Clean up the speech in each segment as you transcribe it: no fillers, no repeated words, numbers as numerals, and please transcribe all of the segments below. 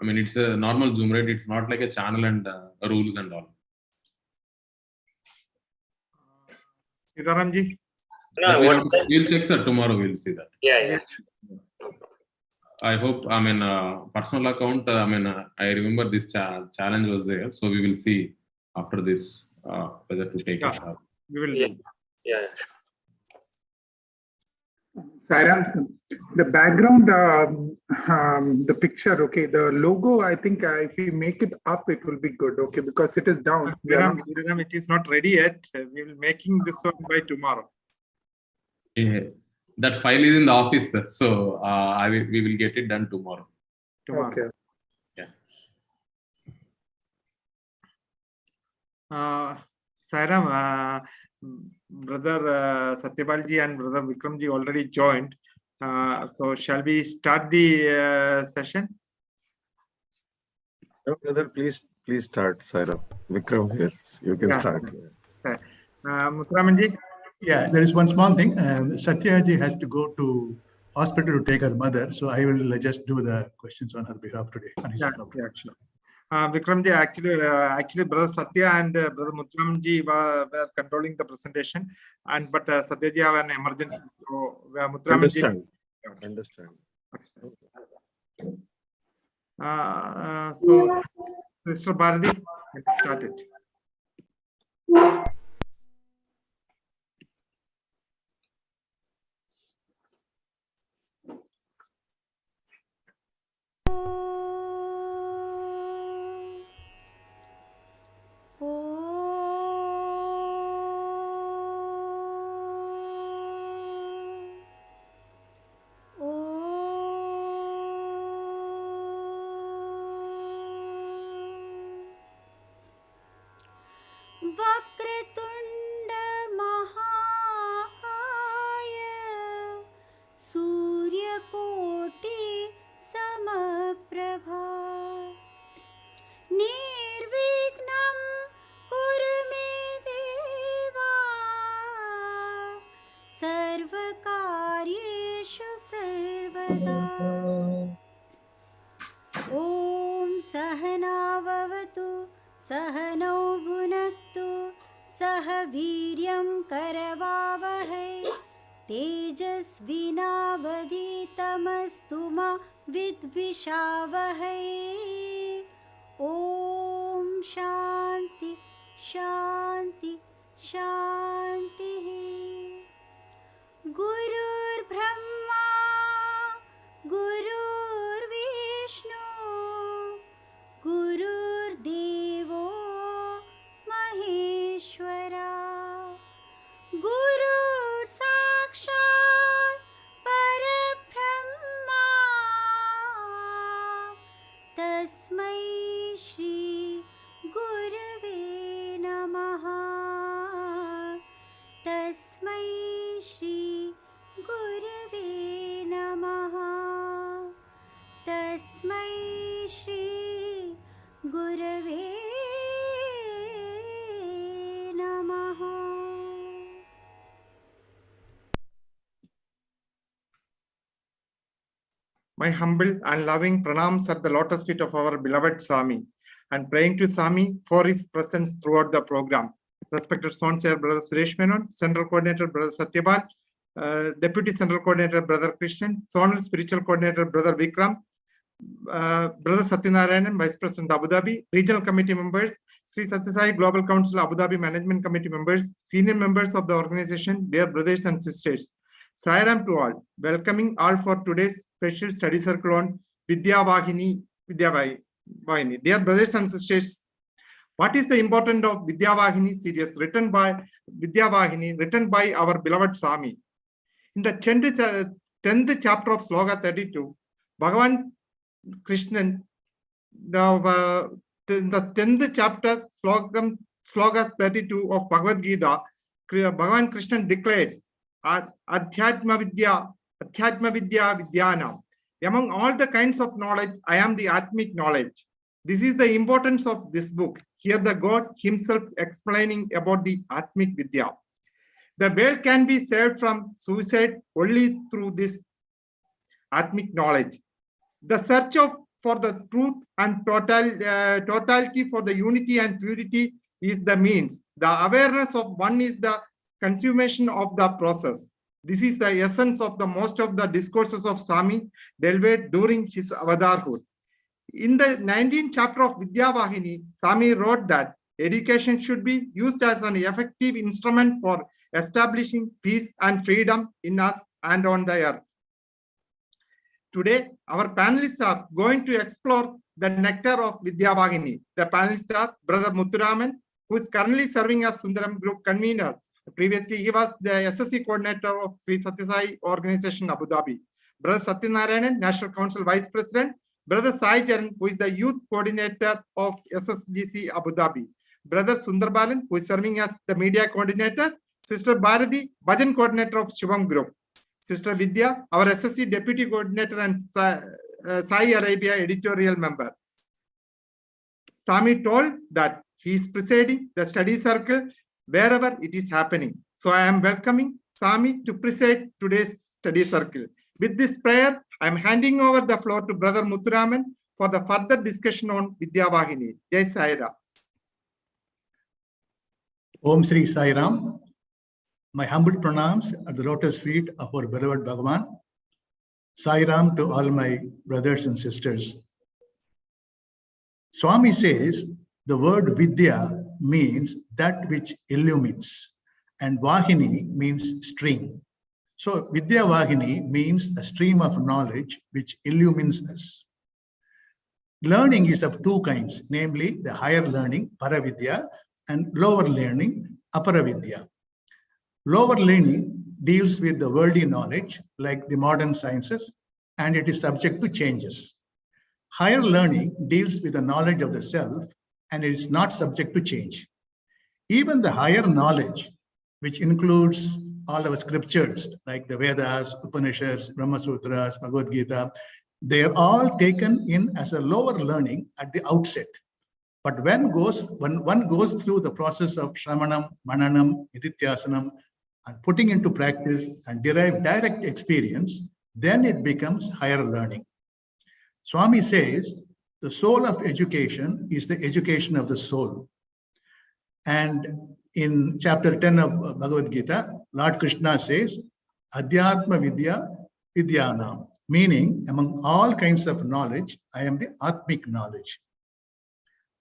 I mean, it's a normal Zoom, right? It's not like a channel and rules and all. Sitaramji? No, we'll check, sir. Tomorrow we'll see that. Yeah. I hope, I mean, personal account, I mean, I remember this challenge was there. So we will see after this whether to take it. We will. Yeah. Sairam, the background, the picture, okay, the logo, I think if we make it up, it will be good, okay, because it is down. Sairam, it is not ready yet. We will making this one by tomorrow. Yeah. That file is in the office, sir. So we will get it done tomorrow. Okay. Yeah. Sairam, brother Satyabalji and brother Vikramji already joined. So shall we start the session? No, brother, please start, Sairam. Vikram here. You can start. Muthuramanji? Yeah, there is one small thing. Satyaji has to go to hospital to take her mother, so I will just do the questions on her behalf today. Sure. Vikramji, actually, brother Satya and brother Muthuramanji were controlling the presentation, but Satyaji have an emergency. So Muthuramanji. Understand. So, Mr. Bharati, let's start it. वक्रतुण्ड महाकाय सूर्यकोटि समप्रभा निर्विघ्नं कुरु मे देवा सर्वकार्येषु सर्वदा ॐ सहनाववतु सहनौ भुनक्तु सह वीर्यं करवावहै तेजस्विनावधीतमस्तु मा विद्विषावहै ॐ शान्ति शान्ति शान्तिः गुरुर्ब्रह्मा गुरुर्विष्णु गुरुर्देवो महेश्वरा गुरुर् साक्षात् परब्रह्मा तस्मै श्री गुरवे नमः तस्मै श्री गुरवे नमः तस्मै श्री गुरवे नमः. My humble and loving pranams at the lotus feet of our beloved Swami and praying to Swami for his presence throughout the program. Respected Son Chair Brother Suresh Menon, Central Coordinator Brother Satyabal, Deputy Central Coordinator Brother Krishnan, Zonal Spiritual Coordinator Brother Vikram, Brother Satyanarayanan, Vice President Abu Dhabi, Regional Committee members, Sri Satyasai Global Council Abu Dhabi Management Committee members, senior members of the organization, dear brothers and sisters. Sairam to all, welcoming all for today's special study circle on Vidya Vahini. Dear brothers and sisters, what is the importance of Vidya Vahini series written by our beloved Swami? In the 10th chapter of Sloka 32, Bhagavan Krishnan, in the 10th chapter, Sloka 32 of Bhagavad Gita, Bhagavan Krishnan declared, Adhyatma Vidya Vidyanam. Among all the kinds of knowledge, I am the Atmic knowledge. This is the importance of this book. Here the God himself explaining about the Atmic Vidya. The world can be saved from suicide only through this Atmic knowledge. The search of for the truth and totality for the unity and purity is the means. The awareness of one is the consummation of the process. This is the essence of the most of the discourses of Swami delivered during his avatarhood. In the 19th chapter of Vidya Vahini, Swami wrote that education should be used as an effective instrument for establishing peace and freedom in us and on the earth. Today, our panelists are going to explore the nectar of Vidya Vahini. The panelists are Brother Muthuraman, who is currently serving as Sundaram Group convener. Previously, he was the SSC coordinator of Sri Sathya Sai Organization, Abu Dhabi. Brother Satyanarayanan, National Council Vice President. Brother Sai Charan, who is the youth coordinator of SSGC Abu Dhabi. Brother Sundar Balan, who is serving as the media coordinator. Sister Bharati, Bhajan coordinator of Shivam Group. Sister Vidya, our SSC deputy coordinator and Sai Arabia editorial member. Swami told that he is presiding the study circle wherever it is happening. So I am welcoming Swami to preside today's study circle. With this prayer, I am handing over the floor to Brother Muthuraman for the further discussion on Vidya Vahini. Jai Sai Ram. Om Sri Sai Ram. My humble pranams at the lotus feet of our beloved Bhagavan. Sai Ram to all my brothers and sisters. Swami says the word Vidya means that which illumines, and Vahini means stream. So Vidya Vahini means a stream of knowledge which illumines us. Learning is of two kinds, namely the higher learning, Paravidya, and lower learning, Aparavidya. Lower learning deals with the worldly knowledge, like the modern sciences, and it is subject to changes. Higher learning deals with the knowledge of the self, and it is not subject to change. Even the higher knowledge, which includes all our scriptures, like the Vedas, Upanishads, Brahma Sutras, Bhagavad Gita, they are all taken in as a lower learning at the outset. But when one goes through the process of Shramanam, Mananam, Nidityasanam, and putting into practice and derive direct experience, then it becomes higher learning. Swami says the soul of education is the education of the soul. And in chapter 10 of Bhagavad Gita, Lord Krishna says, Adhyatma Vidya Vidyanam, meaning among all kinds of knowledge, I am the Atmic knowledge.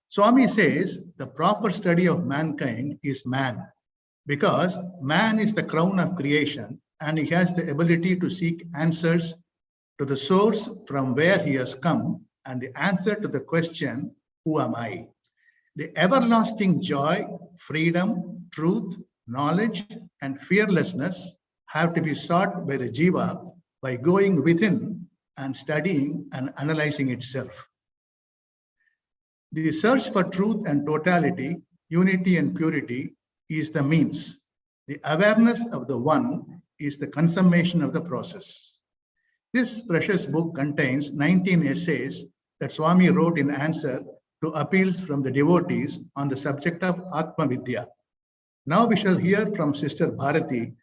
Swami says the proper study of mankind is man, because man is the crown of creation and he has the ability to seek answers to the source from where he has come and the answer to the question, who am I? The everlasting joy, freedom, truth, knowledge, and fearlessness have to be sought by the jiva by going within and studying and analyzing itself. The search for truth and totality, unity and purity is the means. The awareness of the one is the consummation of the process. This precious book contains 19 essays that Swami wrote in answer to appeals from the devotees on the subject of Atma Vidya. Now we shall hear from Sister Bharati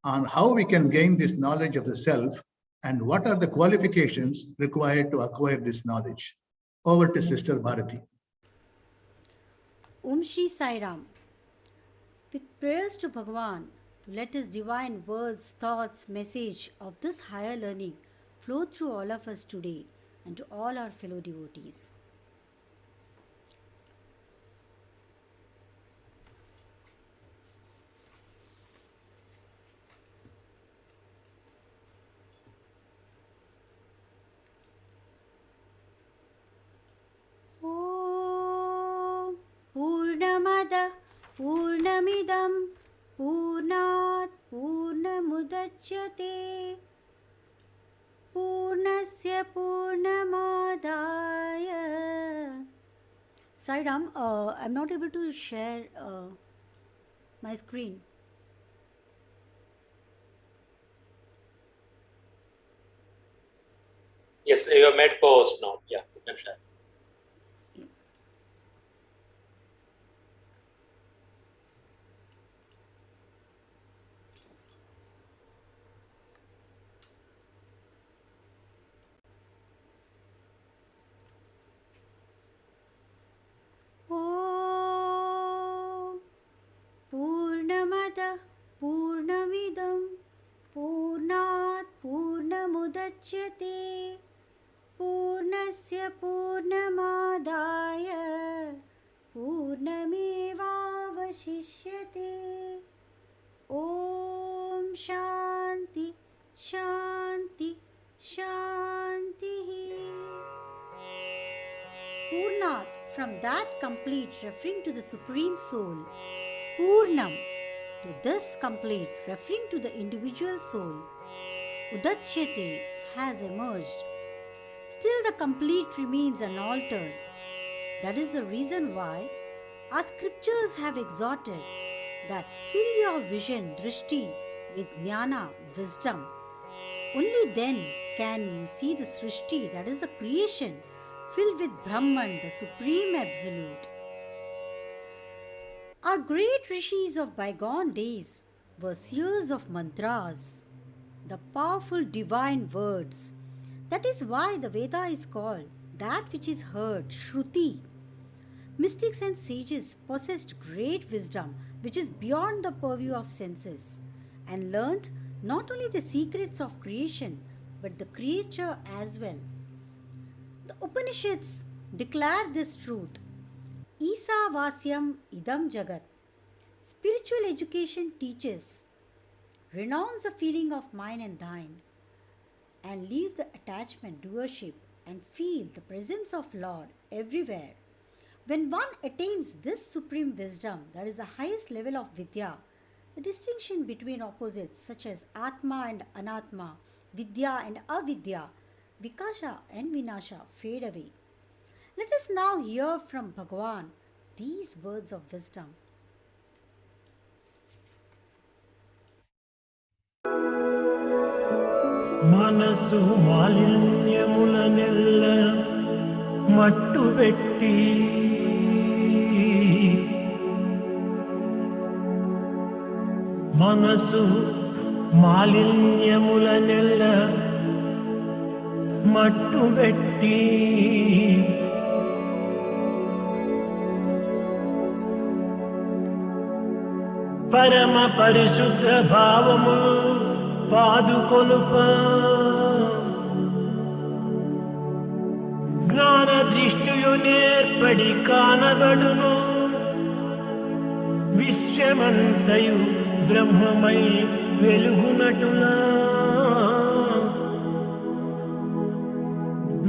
on how we can gain this knowledge of the self and what are the qualifications required to acquire this knowledge. Over to Sister Bharati. Om Shri Sai Ram. With prayers to Bhagavan to let his divine words, thoughts, message of this higher learning flow through all of us today and to all our fellow devotees. Om Purnamada Purnamidam Purnat Purnamudachyate Purnasya Purnamadaya. Sai Ram, I'm not able to share my screen. Yes, you have made co-host now. Yeah, you can share. पूर्णमेवावशिष्यते पूर्णस्य पूर्णमादाय पूर्णमेवावशिष्यते ॐ शान्ति शान्ति शान्तिः. Purnat, from that complete, referring to the Supreme Soul. Purnam, to this complete, referring to the individual soul. Udachyate, has emerged. Still the complete remains unaltered. That is the reason why our scriptures have exhorted that fill your vision, drishti, with jnana, wisdom. Only then can you see the srishti, that is the creation, filled with Brahman, the Supreme Absolute. Our great rishis of bygone days were seers of mantras, the powerful divine words. That is why the Veda is called that which is heard, Shruti. Mystics and sages possessed great wisdom which is beyond the purview of senses and learnt not only the secrets of creation but the creature as well. The Upanishads declare this truth. Isa Vasyam Idam Jagat. Spiritual education teaches, renounce the feeling of mine and thine and leave the attachment, doership and feel the presence of Lord everywhere. When one attains this supreme wisdom, that is the highest level of vidya, the distinction between opposites such as Atma and Anatma, Vidya and Avidya, Vikasha and Vinasha fade away. Let us now hear from Bhagavan these words of wisdom. మనసు మాలిన్యములనెల్ల మట్టుబెట్టి మనసు మాలిన్యములనెల్ల మట్టుబెట్టి పరమ పరిశుద్ధ భావము పాదుకొలుప జ్ఞాన దృష్టియు నేర్పడి కానబడును విశ్వమంతయు బ్రహ్మమై వెలుగునటులా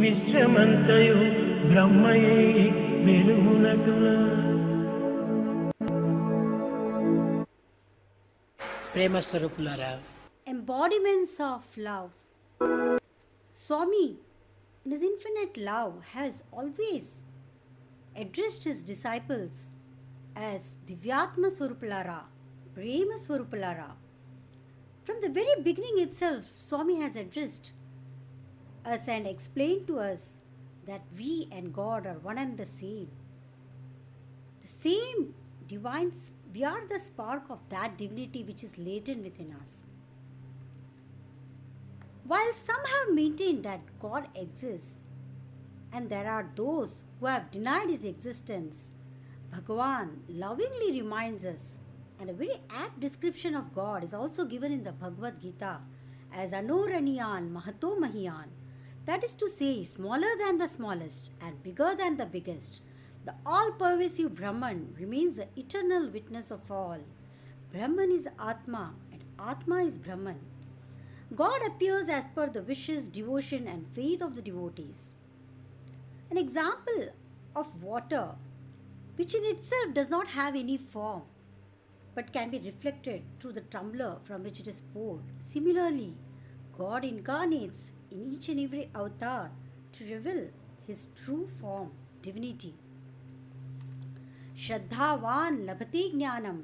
విశ్వమంతయు బ్రహ్మై వెలుగునటులా. ప్రేమ స్వరూపులారా, Embodiments of love. Swami, in his infinite love, has always addressed his disciples as Divyatma Swarupulara, Prema Swarupulara. From the very beginning itself, Swami has addressed us and explained to us that we and God are one and the same. The same divine, we are the spark of that divinity which is latent within us. While some have maintained that God exists, and there are those who have denied his existence, Bhagavan lovingly reminds us, and a very apt description of God is also given in the Bhagavad Gita as Anoraniyan Mahato Mahiyan. That is to say, smaller than the smallest and bigger than the biggest. The all-pervasive Brahman remains the eternal witness of all. Brahman is Atma and Atma is Brahman. God appears as per the wishes, devotion and faith of the devotees. An example of water, which in itself does not have any form, but can be reflected through the tumbler from which it is poured. Similarly, God incarnates in each and every avatar to reveal his true form, divinity. Shraddhavan labhati jnanam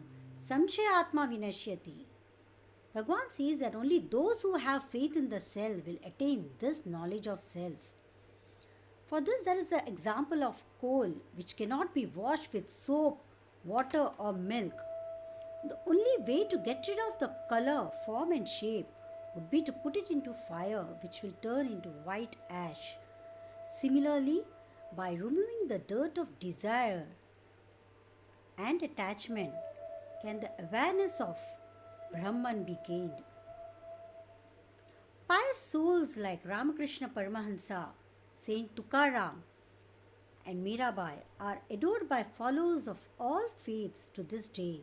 samshayatma vinashyati. Bhagavan says that only those who have faith in the self will attain this knowledge of self. For this, there is the example of coal which cannot be washed with soap, water or milk. The only way to get rid of the color, form and shape would be to put it into fire, which will turn into white ash. Similarly, by removing the dirt of desire and attachment, can the awareness of Brahman be gained. Pious souls like Ramakrishna Paramahansa, Saint Tukaram, and Mirabai are adored by followers of all faiths to this day.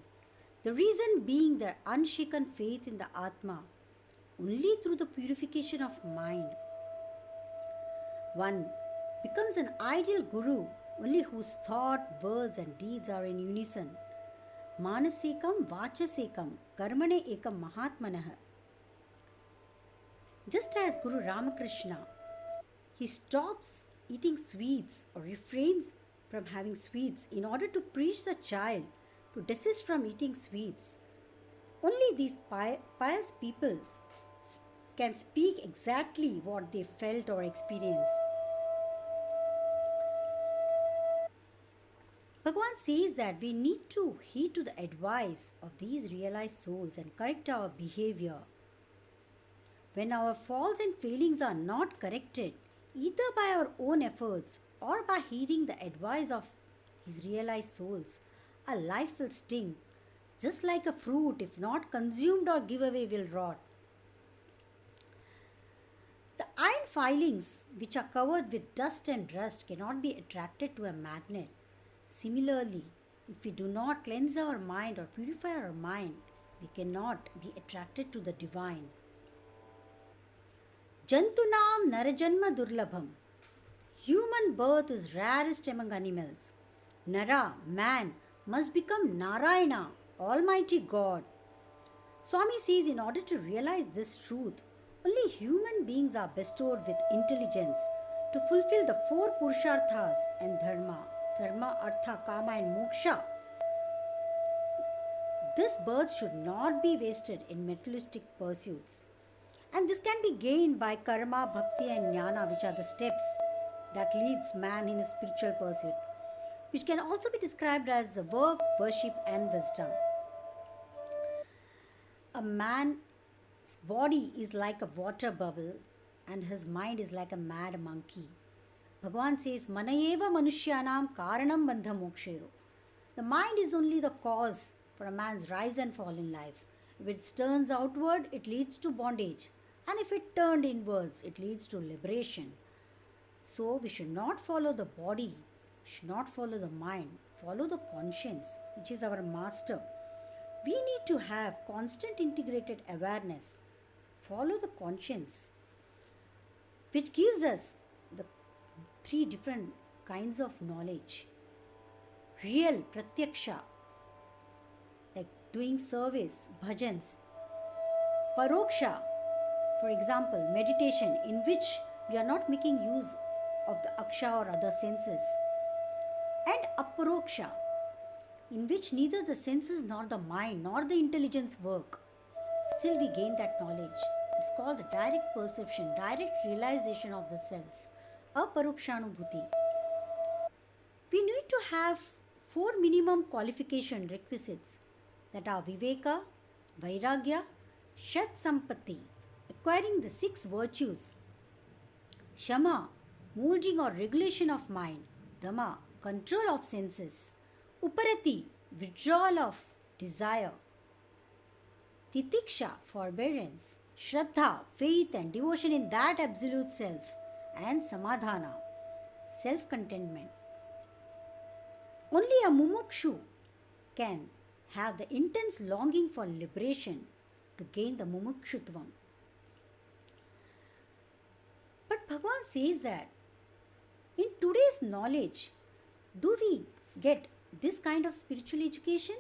The reason being their unshaken faith in the Atma. Only through the purification of mind, one becomes an ideal guru only whose thought, words, and deeds are in unison. Manasekam vachasekam karmane ekam mahatmanah. Just as Guru Ramakrishna, he stops eating sweets or refrains from having sweets in order to preach the child to desist from eating sweets. Only these pious people can speak exactly what they felt or experienced. Bhagavan says that we need to heed to the advice of these realized souls and correct our behavior. When our faults and failings are not corrected, either by our own efforts or by heeding the advice of these realized souls, our life will sting, just like a fruit, if not consumed or give away, will rot. The iron filings, which are covered with dust and rust, cannot be attracted to a magnet. Similarly, if we do not cleanse our mind or purify our mind, we cannot be attracted to the divine. Jantunam Narajanma Durlabham. Human birth is rarest among animals. Nara, man, must become Narayana, Almighty God. Swami says in order to realize this truth, only human beings are bestowed with intelligence to fulfill the four Purusharthas and Dharma. Dharma, Artha, Kama and Moksha. This birth should not be wasted in materialistic pursuits. And this can be gained by karma, bhakti and jnana, which are the steps that leads man in his spiritual pursuit, which can also be described as the work, worship and wisdom. A man's body is like a water bubble and his mind is like a mad monkey. Bhagavan says, Manayeva Manushyanam Karanam Bandha Mokshayo. The mind is only the cause for a man's rise and fall in life. If it turns outward, it leads to bondage. And if it turned inwards, it leads to liberation. So we should not follow the body, we should not follow the mind, follow the conscience, which is our master. We need to have constant integrated awareness. Follow the conscience, which gives us the three different kinds of knowledge. Real, pratyaksha, like doing service, bhajans. Paroksha, for example, meditation in which we are not making use of the aksha or other senses. And aparoksha, in which neither the senses nor the mind nor the intelligence work. Still we gain that knowledge. It's called the direct perception, direct realization of the self. Aparokshanubhuti. We need to have 4 minimum qualification requisites that are Viveka, Vairagya, Shat Sampatti, acquiring the 6 virtues. Shama, molding or regulation of mind. Dhamma, control of senses. Uparati, withdrawal of desire. Titiksha, forbearance. Shraddha, faith and devotion in that absolute self. And Samadhana, self-contentment. Only a mumukshu can have the intense longing for liberation to gain the mumukshutvam. But Bhagavan says that in today's knowledge, do we get this kind of spiritual education?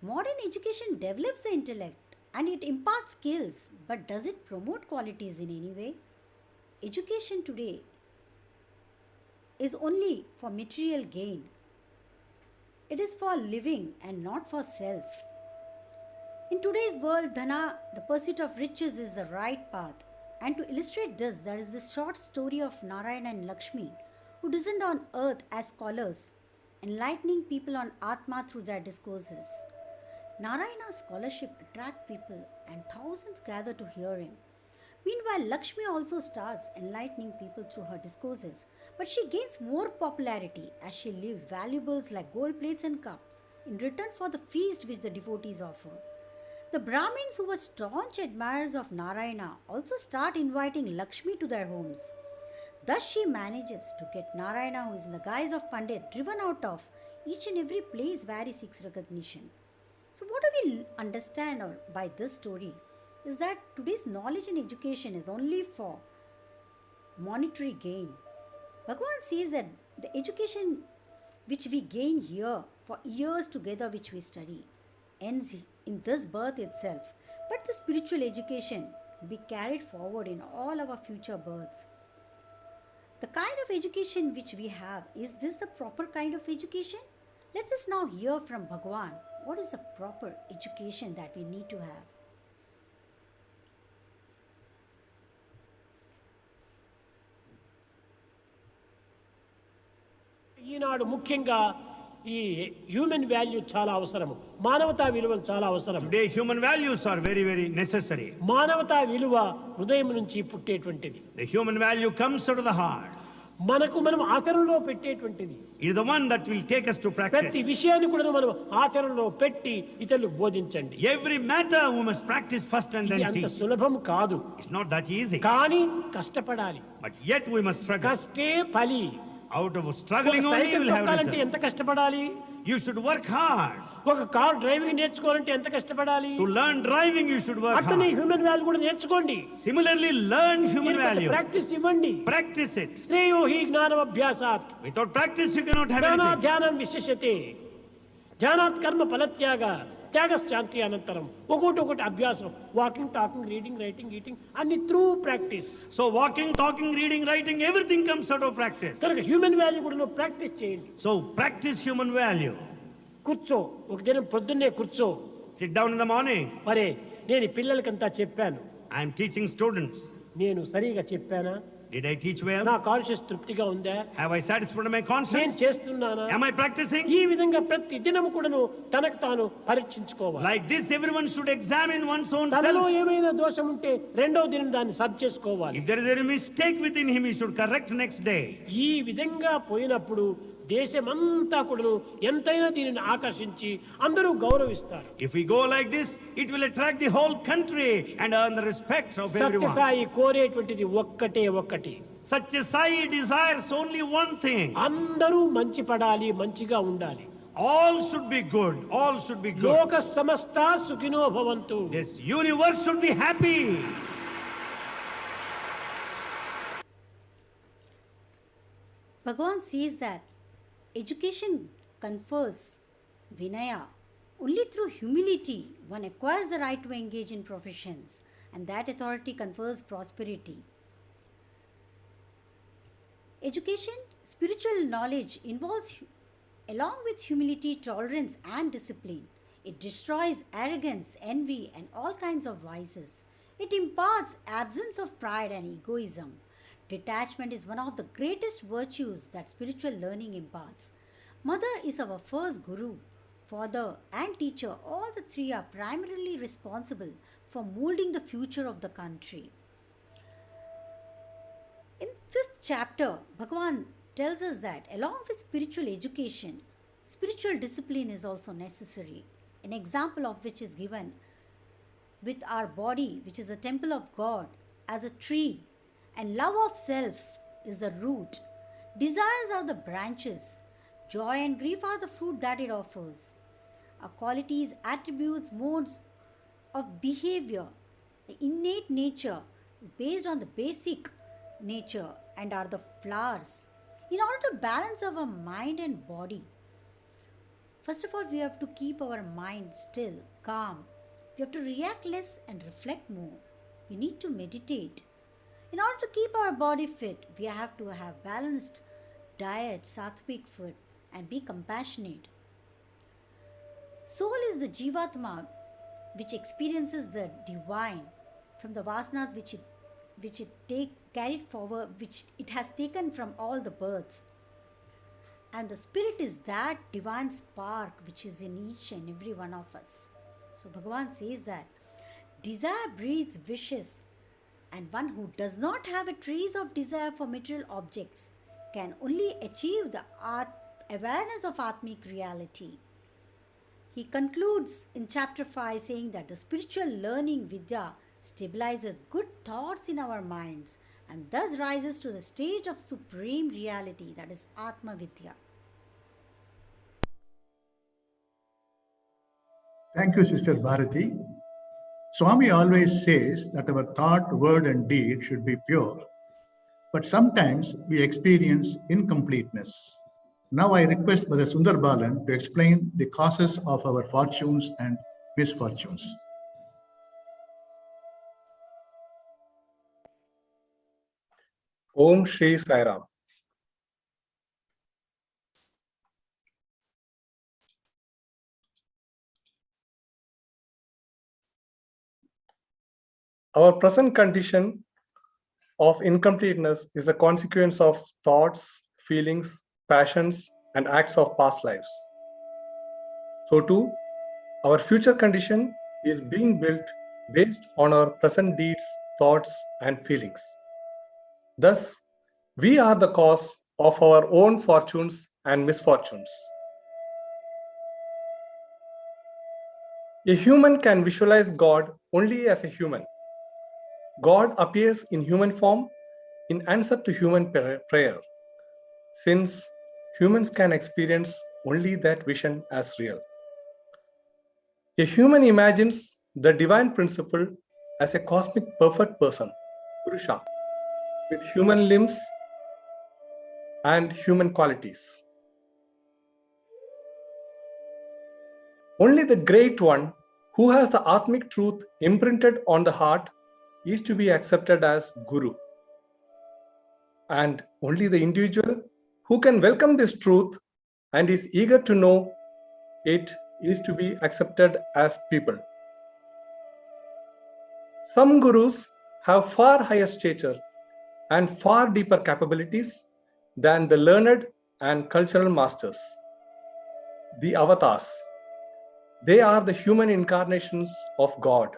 Modern education develops the intellect and it imparts skills, but does it promote qualities in any way? Education today is only for material gain. It is for living and not for self. In today's world, dhana, the pursuit of riches, is the right path. And to illustrate this, there is this short story of Narayana and Lakshmi, who descend on earth as scholars, enlightening people on Atma through their discourses. Narayana's scholarship attracts people and thousands gather to hear him. Meanwhile, Lakshmi also starts enlightening people through her discourses, but she gains more popularity as she leaves valuables like gold plates and cups in return for the feast which the devotees offer. The Brahmins who were staunch admirers of Narayana also start inviting Lakshmi to their homes. Thus she manages to get Narayana, who is in the guise of Pandit, driven out of each and every place where he seeks recognition. So what do we understand by this story is that today's knowledge and education is only for monetary gain. Bhagavan says that the education which we gain here for years together which we study ends in this birth itself, but the spiritual education will be carried forward in all our future births. The kind of education which we have, is this the proper kind of education? Let us now hear from Bhagavan what is the proper education that we need to have. ఈనాడు ముఖ్యంగా ఈ human value చాలా అవసరము, మానవతా విలువలు చాలా అవసరం. Today human values are very, very necessary. మానవతా విలువ హృదయం నుంచి పుట్టేటువంటిది. The human value comes out of the heart. మనకు మనం ఆచరణలో పెట్టేటువంటిది. It is the one that will take us to practice. ప్రతి విషయాన్ని కూడా మనం ఆచరణలో పెట్టి ఇతరులకు బోధించండి. Every matter we must practice first and then ఇది అంత teach. సులభం కాదు. It's not that easy. కానీ కష్టపడాలి. But yet we must struggle. కష్టే ఫలి. Out of struggling only you cycle will have తొక్కాలంటే result. ఎంత కష్టపడాలి? You should work hard. ఒక కార్ డ్రైవింగ్ నేర్చుకోవాలంటే ఎంత కష్టపడాలి? To learn driving you should work అట్లనే hard. హ్యూమన్ వాల్యూ కూడా నేర్చుకోండి. Similarly learn human value. Practice ఇవ్వండి. Practice it. శ్రేయో హి జ్ఞానం అభ్యాసాత్. Without practice you cannot have జ్ఞాన anything. ధ్యానం విశేషతే. ధ్యానాత్ కర్మ ఫలత్యాగ. త్యాగ శాంతి అనంతరం. ఒకటి అభ్యాసం. Walking, talking, reading, writing, eating అన్ని through practice. So walking, talking, reading, writing, everything comes out of practice. కనుక హ్యూమన్ వాల్యూ కూడా ప్రాక్టీస్ చేయండి. So practice human value. కూర్చో, ఒక దినం పొద్దున్నే కూర్చో. Sit down in the morning. మరే నేను ఈ పిల్లలకంతా చెప్పాను. I am teaching students. నేను సరిగా చెప్పానా? Did I teach well? నా కాన్షియస్ తృప్తిగా ఉందా? Have I satisfied my నేను conscience? చేస్తున్నానా? Am I practicing? ఈ విధంగా ప్రతి దినము కూడాను తనకు తాను పరీక్షించుకోవాలి. Like this, everyone should examine one's own తనలో self. ఏమైనా దోషం ఉంటే రెండవ దినం దాన్ని సరి చేసుకోవాలి. If there is any mistake within him, he should correct next day. ఈ విధంగా పోయినప్పుడు దేశమంతా కూడాను ఎంతైనా దీనిని ఆకర్షించి అందరూ గౌరవిస్తారు. If we go like this, it will attract the whole country and earn the respect of everyone. Sathya Sai కోరేటువంటిది ఒక్కటి. Satya Sai desires only one thing. అందరూ మంచి పడాలి, మంచిగా ఉండాలి. All should be good. All should be good. లోక సమస్త సుఖినో భవంతు. This universe should be happy. Bhagavan says that education confers vinaya. Only through humility one acquires the right to engage in professions, and that authority confers prosperity. Education, spiritual knowledge involves, along with humility, tolerance, and discipline. It destroys arrogance, envy, and all kinds of vices. It imparts absence of pride and egoism. Detachment is one of the greatest virtues that spiritual learning imparts. Mother is our first guru. Father and teacher, all the three are primarily responsible for molding the future of the country. In 5th chapter, Bhagavan tells us that along with spiritual education, spiritual discipline is also necessary. An example of which is given with our body, which is a temple of God, as a tree, and love of self is the root. Desires are the branches. Joy and grief are the fruit that it offers. Our qualities, attributes, modes of behavior, the innate nature is based on the basic nature and are the flowers. In order to balance our mind and body, first of all, we have to keep our mind still, calm. We have to react less and reflect more. We need to meditate. In order to keep our body fit, we have to have balanced diet, sattvic food, and be compassionate. Soul is the Jivatma, which experiences the divine from the vasanas which it carried forward, which it has taken from all the births. And the spirit is that divine spark which is in each and every one of us. So Bhagavan says that desire breeds wishes, and one who does not have a trace of desire for material objects can only achieve the awareness of Atmic reality. He concludes in chapter 5 saying that the spiritual learning vidya stabilizes good thoughts in our minds and thus rises to the stage of supreme reality, that is Atma Vidya. Thank you, Sister Bharati. Swami always says that our thought, word, and deed should be pure. But sometimes we experience incompleteness. Now I request Brother Sundar Balan to explain the causes of our fortunes and misfortunes. Om Shri Sai Ram. Our present condition of incompleteness is a consequence of thoughts, feelings, passions, and acts of past lives. So too, our future condition is being built based on our present deeds, thoughts, and feelings. Thus, we are the cause of our own fortunes and misfortunes. A human can visualize God only as a human. God appears in human form in answer to human prayer, since humans can experience only that vision as real. A human imagines the divine principle as a cosmic perfect person, Purusha, with human limbs and human qualities. Only the Great One, who has the Atmic truth imprinted on the heart, is to be accepted as Guru. And only the individual who can welcome this truth and is eager to know it is to be accepted as people. Some gurus have far higher stature and far deeper capabilities than the learned and cultural masters, the avatars. They are the human incarnations of God.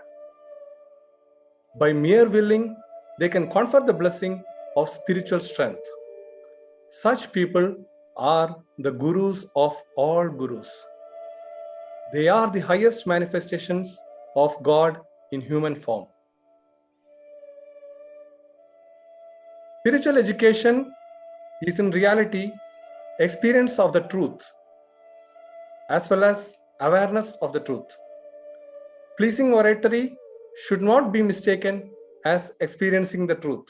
By mere willing, they can confer the blessing of spiritual strength. Such people are the gurus of all gurus. They are the highest manifestations of God in human form. Spiritual education is in reality experience of the truth as well as awareness of the truth. Pleasing oratory should not be mistaken as experiencing the truth.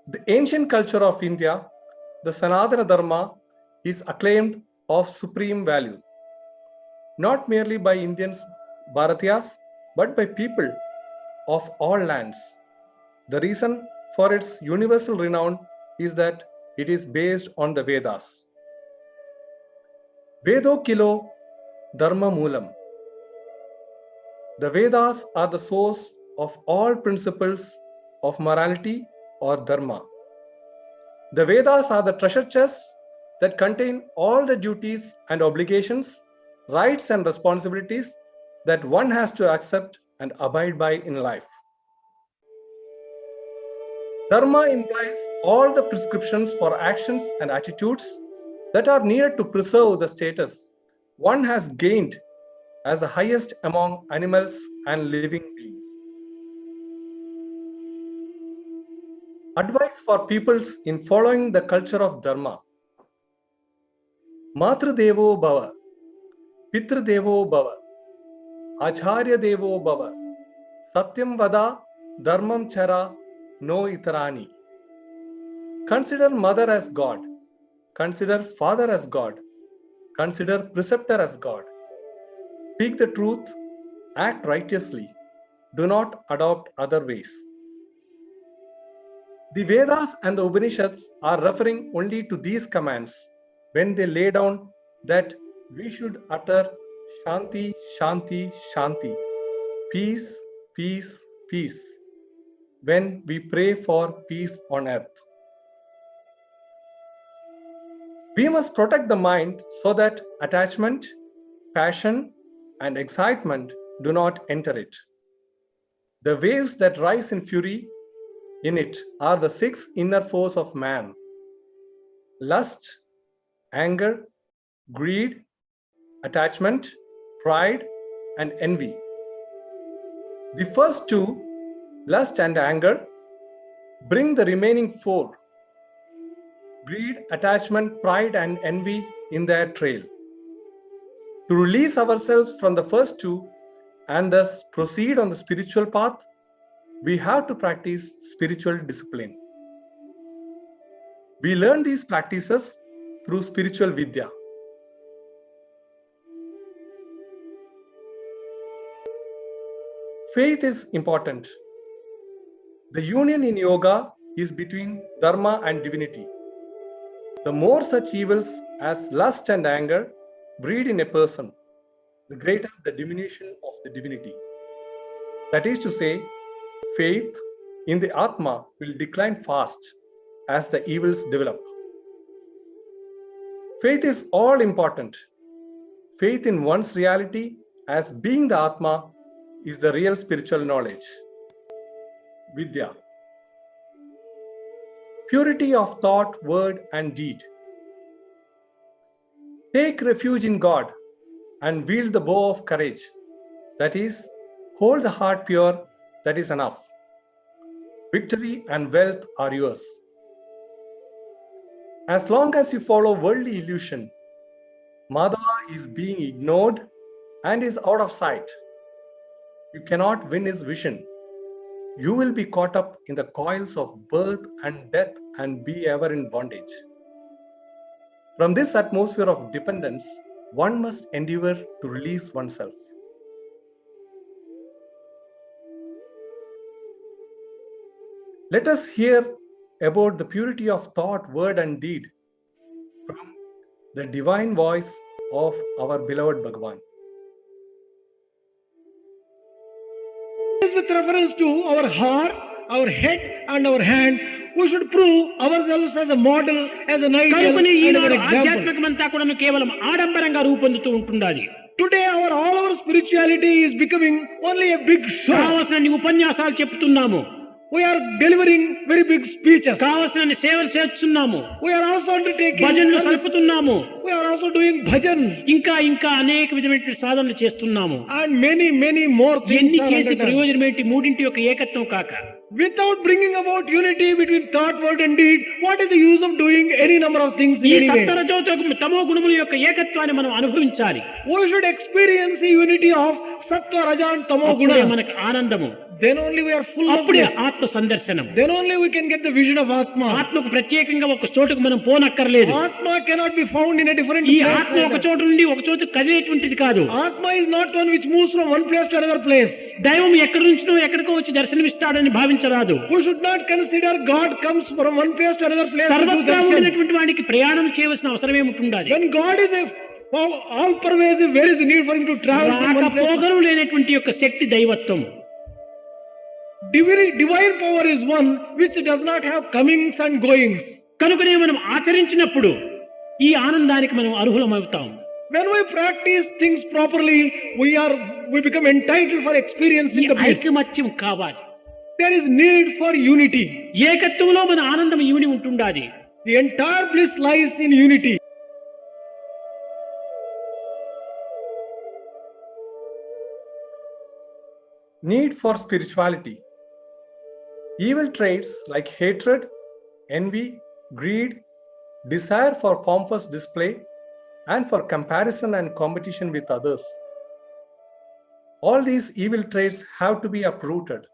The ancient culture of India, the Sanatana Dharma, is acclaimed of supreme value, not merely by Indians, Bharatiyas, but by people of all lands. The reason for its universal renown is that it is based on the Vedas. Vedo kilo dharma moolam. The Vedas are the source of all principles of morality or dharma. The Vedas are the treasure chests that contain all the duties and obligations, rights and responsibilities that one has to accept and abide by in life. Dharma implies all the prescriptions for actions and attitudes that are needed to preserve the status one has gained as the highest among animals and living beings. Advice for peoples in following the culture of Dharma. Matru Devo Bhava, Pitru Devo Bhava, Acharya Devo Bhava, Satyam Vada, Dharmam Chara, No Itarani. Consider mother as God. Consider father as God. Consider preceptor as God. Speak the truth, act righteously. Do not adopt other ways. The Vedas and the Upanishads are referring only to these commands when they lay down that we should utter Shanti, Shanti, Shanti, peace, peace, peace, when we pray for peace on earth. We must protect the mind so that attachment, passion, and excitement do not enter it. The waves that rise in fury in it are the 6 inner forces of man: lust, anger, greed, attachment, pride, and envy. The first two, lust and anger, bring the remaining four, greed, attachment, pride, and envy, in their trail. To release ourselves from the first two and thus proceed on the spiritual path, we have to practice spiritual discipline. We learn these practices through spiritual vidya. Faith is important. The union in yoga is between dharma and divinity. The more such evils as lust and anger breed in a person, the greater the diminution of the divinity. That is to say, faith in the Atma will decline fast as the evils develop. Faith is all important. Faith in one's reality as being the Atma is the real spiritual knowledge. Vidya. Purity of thought, word, and deed. Take refuge in God and wield the bow of courage. That is, hold the heart pure, that is enough. Victory and wealth are yours. As long as you follow worldly illusion, Madhava is being ignored and is out of sight. You cannot win his vision. You will be caught up in the coils of birth and death and be ever in bondage. From this atmosphere of dependence, one must endeavor to release oneself. Let us hear about the purity of thought, word, and deed from the divine voice of our beloved Bhagavan. With reference to our heart, our head, and our hand, we should prove ourselves as a model, as an ideal, and an example. Today, all our spirituality is becoming only a big show. We are delivering very big speeches. We are also undertaking bhajan. We are also doing bhajan. And many more things are undertaken. Without bringing about unity between thought, word, and deed, what is the use of doing any number of things anyway? We should experience the unity of Sattva, Raja, and Tamo gunas. Then only we are full of this. Then only we can get the vision of Atma. Atma cannot be found in a different place. Atma is not one which moves from one place to another place. We should not consider God comes from one place to another place. When God is all-pervasive, where is the need for him to travel from one place? Divine power is one which does not have comings and goings. When we practice things properly, we become entitled for experiencing the bliss. There is need for unity. The entire bliss lies in unity. Need for spirituality. Evil traits like hatred, envy, greed, desire for pompous display, and for comparison and competition with others. All these evil traits have to be uprooted.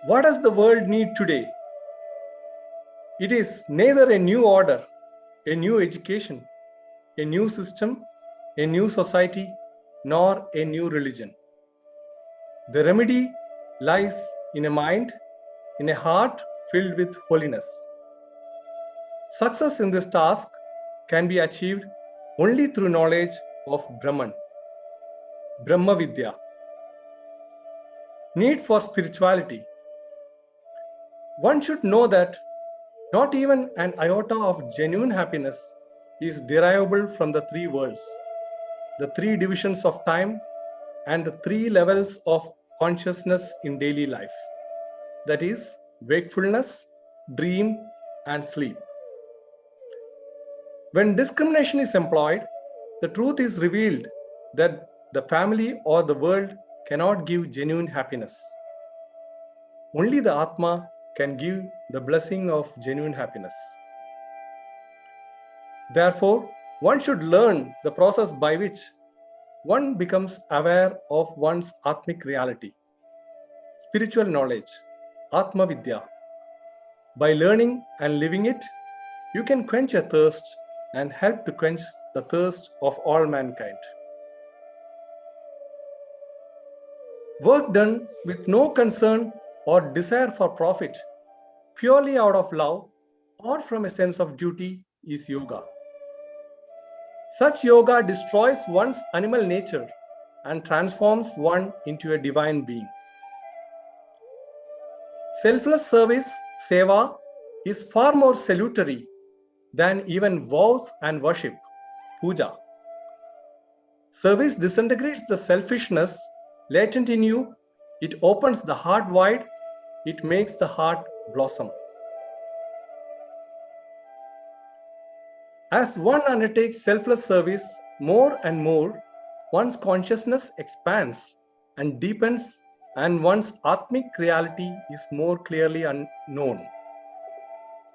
What does the world need today? It is neither a new order, a new education, a new system, a new society, nor a new religion. The remedy lies in a mind, in a heart filled with holiness. Success in this task can be achieved only through knowledge of Brahman, Brahma Vidya. Need for spirituality. One should know that not even an iota of genuine happiness is derivable from the three worlds, the three divisions of time, and the three levels of consciousness in daily life. That is, wakefulness, dream, and sleep. When discrimination is employed, the truth is revealed that the family or the world cannot give genuine happiness. Only the Atma can give the blessing of genuine happiness. Therefore, one should learn the process by which one becomes aware of one's Atmic reality. Spiritual knowledge, Atma Vidya. By learning and living it, you can quench your thirst and help to quench the thirst of all mankind. Work done with no concern or desire for profit, purely out of love or from a sense of duty, is yoga. Such yoga destroys one's animal nature and transforms one into a divine being. Selfless service, seva, is far more salutary than even vows and worship, puja. Service disintegrates the selfishness latent in you, it opens the heart wide, it makes the heart blossom. As one undertakes selfless service more and more, one's consciousness expands and deepens, and one's Atmic reality is more clearly known.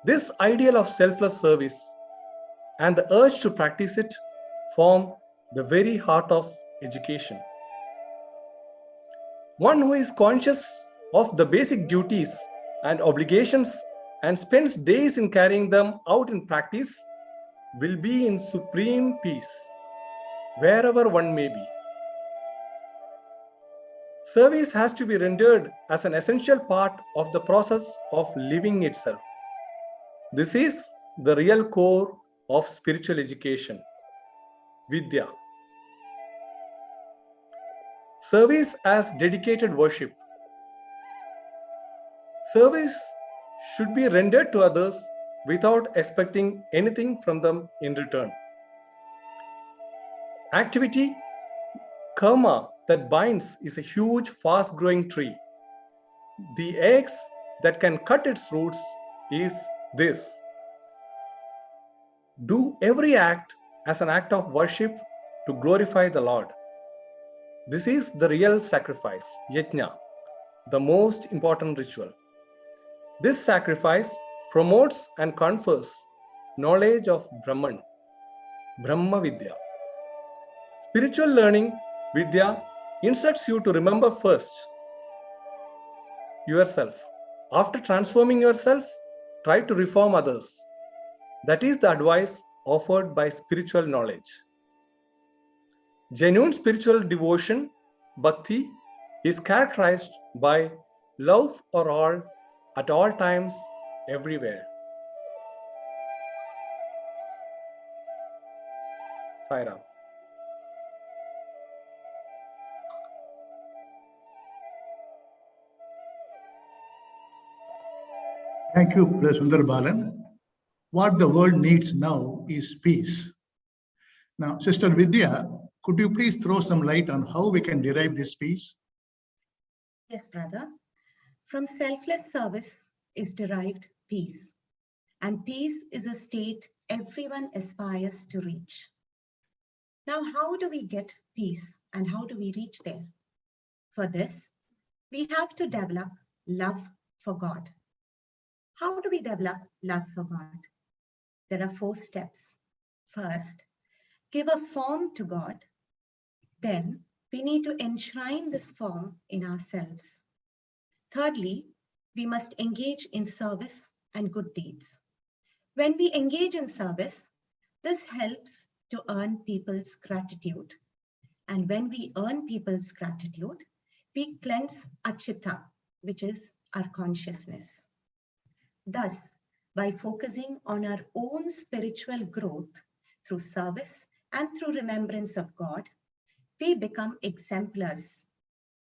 This ideal of selfless service and the urge to practice it form the very heart of education. One who is conscious of the basic duties and obligations and spends days in carrying them out in practice will be in supreme peace, wherever one may be. Service has to be rendered as an essential part of the process of living itself. This is the real core of spiritual education, Vidya. Service as dedicated worship. Service should be rendered to others without expecting anything from them in return. Activity, karma that binds is a huge, fast-growing tree. The axe that can cut its roots is this. Do every act as an act of worship to glorify the Lord. This is the real sacrifice, yajna, the most important ritual. This sacrifice promotes and confers knowledge of Brahman, Brahma Vidya. Spiritual learning, Vidya, instructs you to remember first yourself. After transforming yourself, try to reform others. That is the advice offered by spiritual knowledge. Genuine spiritual devotion, bhakti, is characterized by love for all, at all times, everywhere. Sai Ram. Thank you, Brother Sundar Balan. What the world needs now is peace. Now, Sister Vidya, could you please throw some light on how we can derive this peace? Yes, brother. From selfless service is derived peace. And peace is a state everyone aspires to reach. Now, how do we get peace and how do we reach there? For this, we have to develop love for God. How do we develop love for God? There are 4 steps. First, give a form to God. Then we need to enshrine this form in ourselves. Thirdly, we must engage in service and good deeds. When we engage in service, this helps to earn people's gratitude. And when we earn people's gratitude, we cleanse Achita, which is our consciousness. Thus, by focusing on our own spiritual growth through service and through remembrance of God, we become exemplars.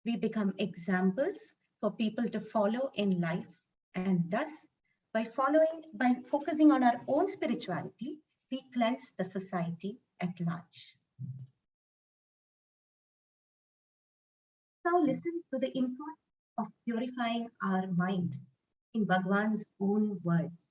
We become examples for people to follow in life, and thus, by focusing on our own spirituality, we cleanse the society at large. Now listen to the importance of purifying our mind in Bhagwan's own words.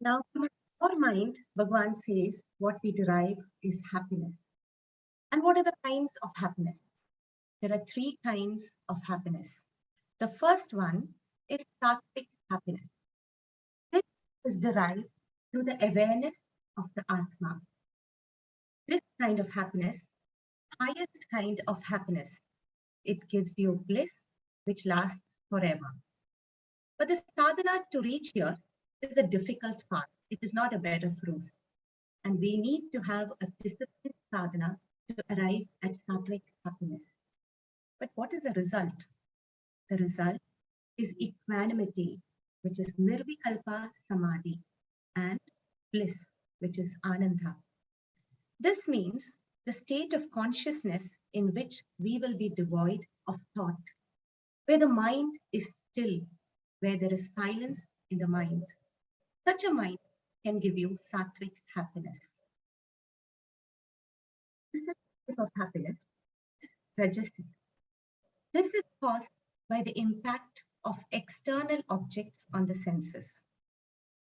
Now, from our mind, Bhagwan says what we derive is happiness. And what are the kinds of happiness? There are three kinds of happiness. The first one is sattvic happiness. This is derived through the awareness of the Atma. This kind of happiness, highest kind of happiness, it gives you bliss which lasts forever. But the sadhana to reach here is a difficult part. It is not a bed of roses. And we need to have a disciplined sadhana to arrive at sattvic happiness. But what is the result? The result is equanimity, which is nirvikalpa samadhi, and bliss, which is ananda. This means the state of consciousness in which we will be devoid of thought, where the mind is still, where there is silence in the mind. Such a mind can give you sattvic happiness. This type of happiness is rajasic. This is caused by the impact of external objects on the senses.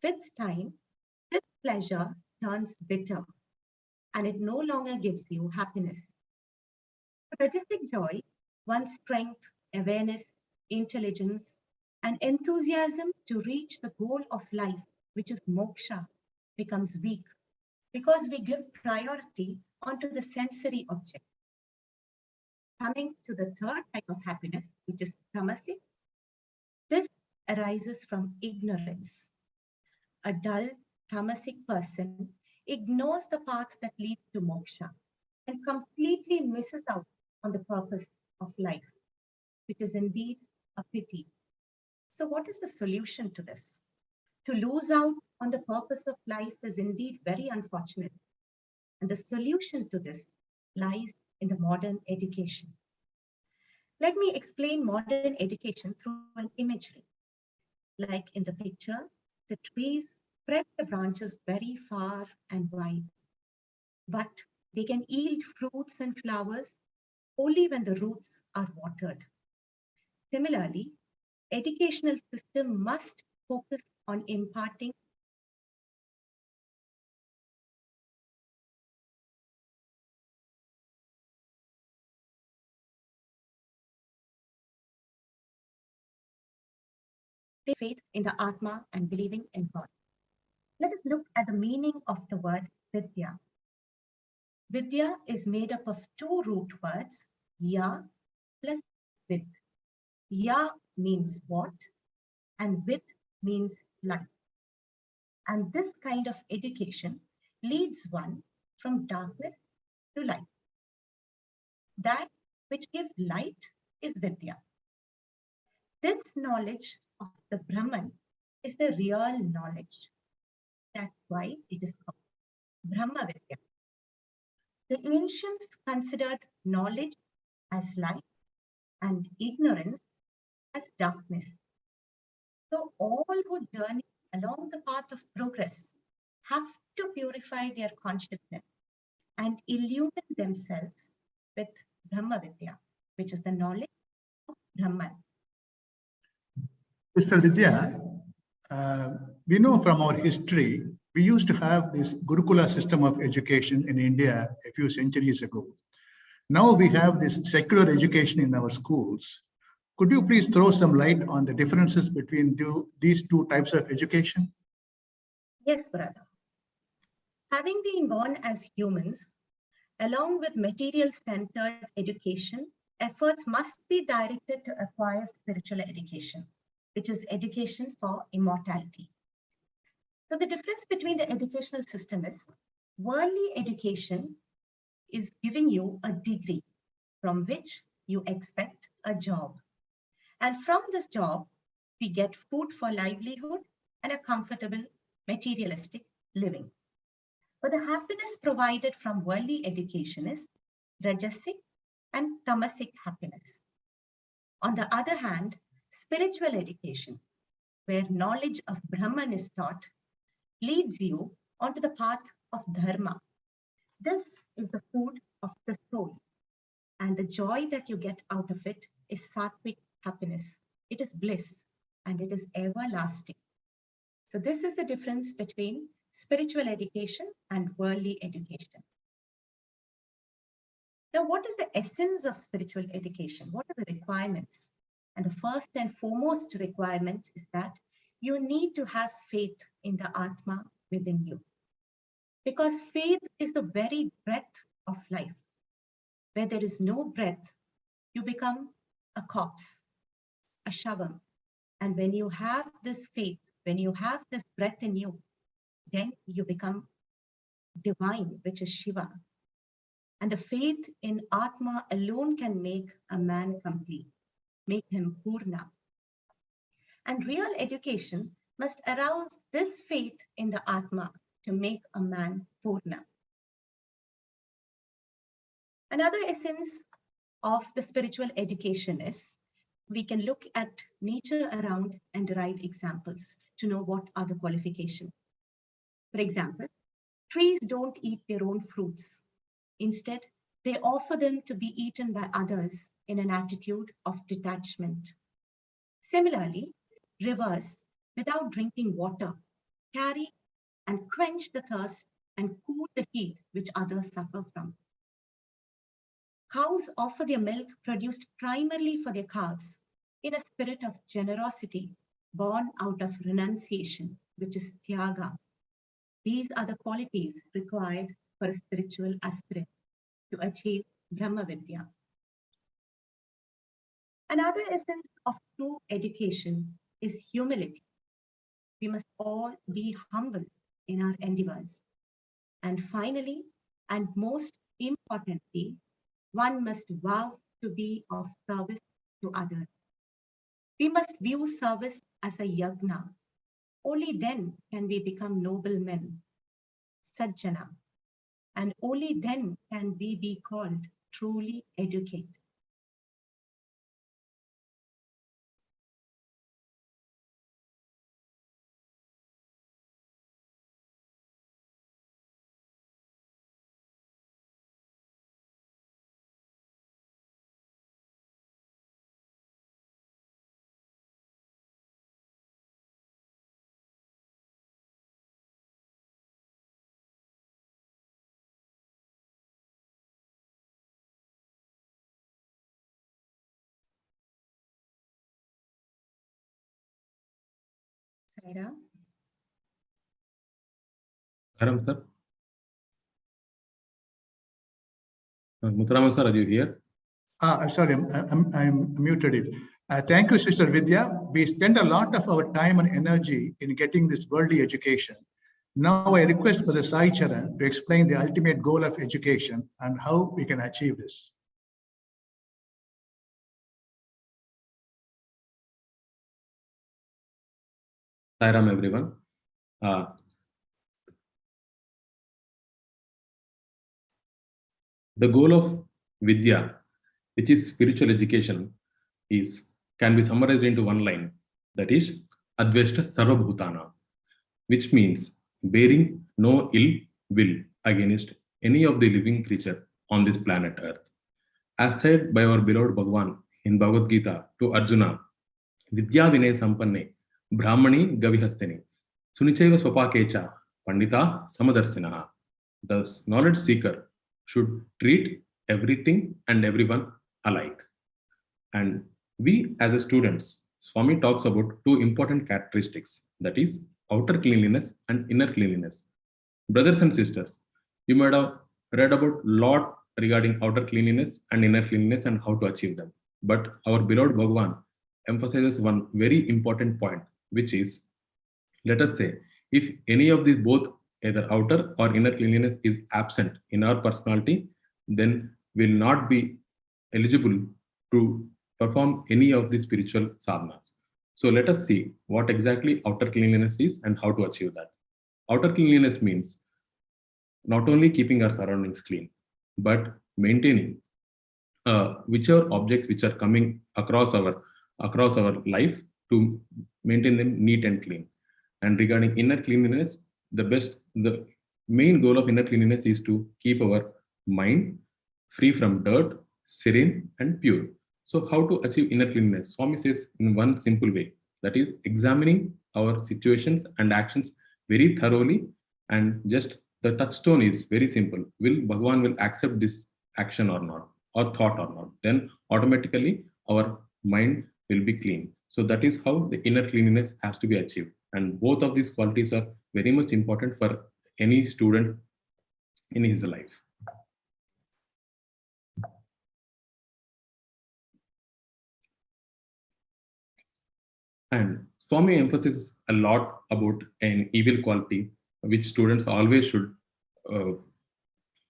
With time, this pleasure turns bitter and it no longer gives you happiness. Rajasic joy, one's strength, awareness, intelligence, and enthusiasm to reach the goal of life, which is moksha, becomes weak because we give priority onto the sensory object. Coming to the third type of happiness, which is tamasic, this arises from ignorance. A dull, tamasic person ignores the path that leads to moksha and completely misses out on the purpose of life, which is indeed a pity. So what is the solution to this? To lose out on the purpose of life is indeed very unfortunate. And the solution to this lies in the modern education. Let me explain modern education through an imagery. Like in the picture, the trees spread the branches very far and wide, but they can yield fruits and flowers only when the roots are watered. Similarly, educational system must focus on imparting faith in the Atma and believing in God. Let us look at the meaning of the word vidya. Vidya is made up of two root words, ya plus vid. Ya means what, and vid means life. And this kind of education leads one from darkness to light. That which gives light is vidya. This knowledge of the Brahman is the real knowledge. That's why it is called Brahma Vidya. The ancients considered knowledge as light and ignorance as darkness. So all who journey along the path of progress have to purify their consciousness and illumine themselves with Brahma Vidya, which is the knowledge of Brahman. Mr. Vidya, we know from our history, we used to have this Gurukula system of education in India a few centuries ago. Now we have this secular education in our schools. Could you please throw some light on the differences between these two types of education? Yes, brother. Having been born as humans, along with material-centered education, efforts must be directed to acquire spiritual education, which is education for immortality. So the difference between the educational system is worldly education is giving you a degree from which you expect a job. And from this job, we get food for livelihood and a comfortable materialistic living. But the happiness provided from worldly education is rajasic and tamasic happiness. On the other hand, spiritual education, where knowledge of Brahman is taught, leads you onto the path of dharma. This is the food of the soul, and the joy that you get out of it is sattvic happiness. It is bliss, and it is everlasting. So this is the difference between spiritual education and worldly education. Now, what is the essence of spiritual education? What are the requirements? And the first and foremost requirement is that you need to have faith in the Atma within you. Because faith is the very breath of life. Where there is no breath, you become a corpse, a shavam. And when you have this faith, when you have this breath in you, then you become divine, which is Shiva. And the faith in Atma alone can make a man complete, make him Purna. And real education must arouse this faith in the Atma to make a man Purna. Another essence of the spiritual education is we can look at nature around and derive examples to know what are the qualifications. For example, trees don't eat their own fruits. Instead, they offer them to be eaten by others in an attitude of detachment. Similarly, rivers, without drinking water, carry and quench the thirst and cool the heat which others suffer from. Cows offer their milk produced primarily for their calves in a spirit of generosity born out of renunciation, which is tyaga. These are the qualities required for a spiritual aspirant to achieve Brahma Vidya. Another essence of true education is humility. We must all be humble in our endeavors. And finally, and most importantly, one must vow to be of service to others. We must view service as a yagna. Only then can we become noble men, sajjana. And only then can we be called truly educated. Saira? Karam sir. Muthuraman sir, are you here? I'm sorry, I'm muted it. Thank you, Sister Vidya. We spend a lot of our time and energy in getting this worldly education. Now I request Brother Sai Charan to explain the ultimate goal of education and how we can achieve this. Sairam, everyone. The goal of Vidya, which is spiritual education, can be summarized into one line, that is Adveshta Sarvabhutana, which means bearing no ill will against any of the living creature on this planet Earth. As said by our beloved Bhagavan in Bhagavad Gita to Arjuna, Vidya Vinay Sampanne, Brahmani Gavihastani, Sunicheva Swapakecha, Pandita Samadarsinaha. The knowledge seeker should treat everything and everyone alike. And we as a students, Swami talks about two important characteristics, that is outer cleanliness and inner cleanliness. Brothers and sisters, you might have read about lot regarding outer cleanliness and inner cleanliness and how to achieve them. But our beloved Bhagavan emphasizes one very important point, which is, let us say, if any of these both, either outer or inner cleanliness, is absent in our personality, then we'll not be eligible to perform any of the spiritual sadhanas. So let us see what exactly outer cleanliness is and how to achieve that. Outer cleanliness means not only keeping our surroundings clean, but maintaining whichever objects which are coming across our life, to maintain them neat and clean. And regarding inner cleanliness, the main goal of inner cleanliness is to keep our mind free from dirt, serene and pure. So how to achieve inner cleanliness? Swami says in one simple way, that is examining our situations and actions very thoroughly, and just the touchstone is very simple. Will Bhagwan will accept this action or not, or thought or not? Then automatically our mind will be clean. So that is how the inner cleanliness has to be achieved. And both of these qualities are very much important for any student in his life. And Swami emphasizes a lot about an evil quality which students always should uh,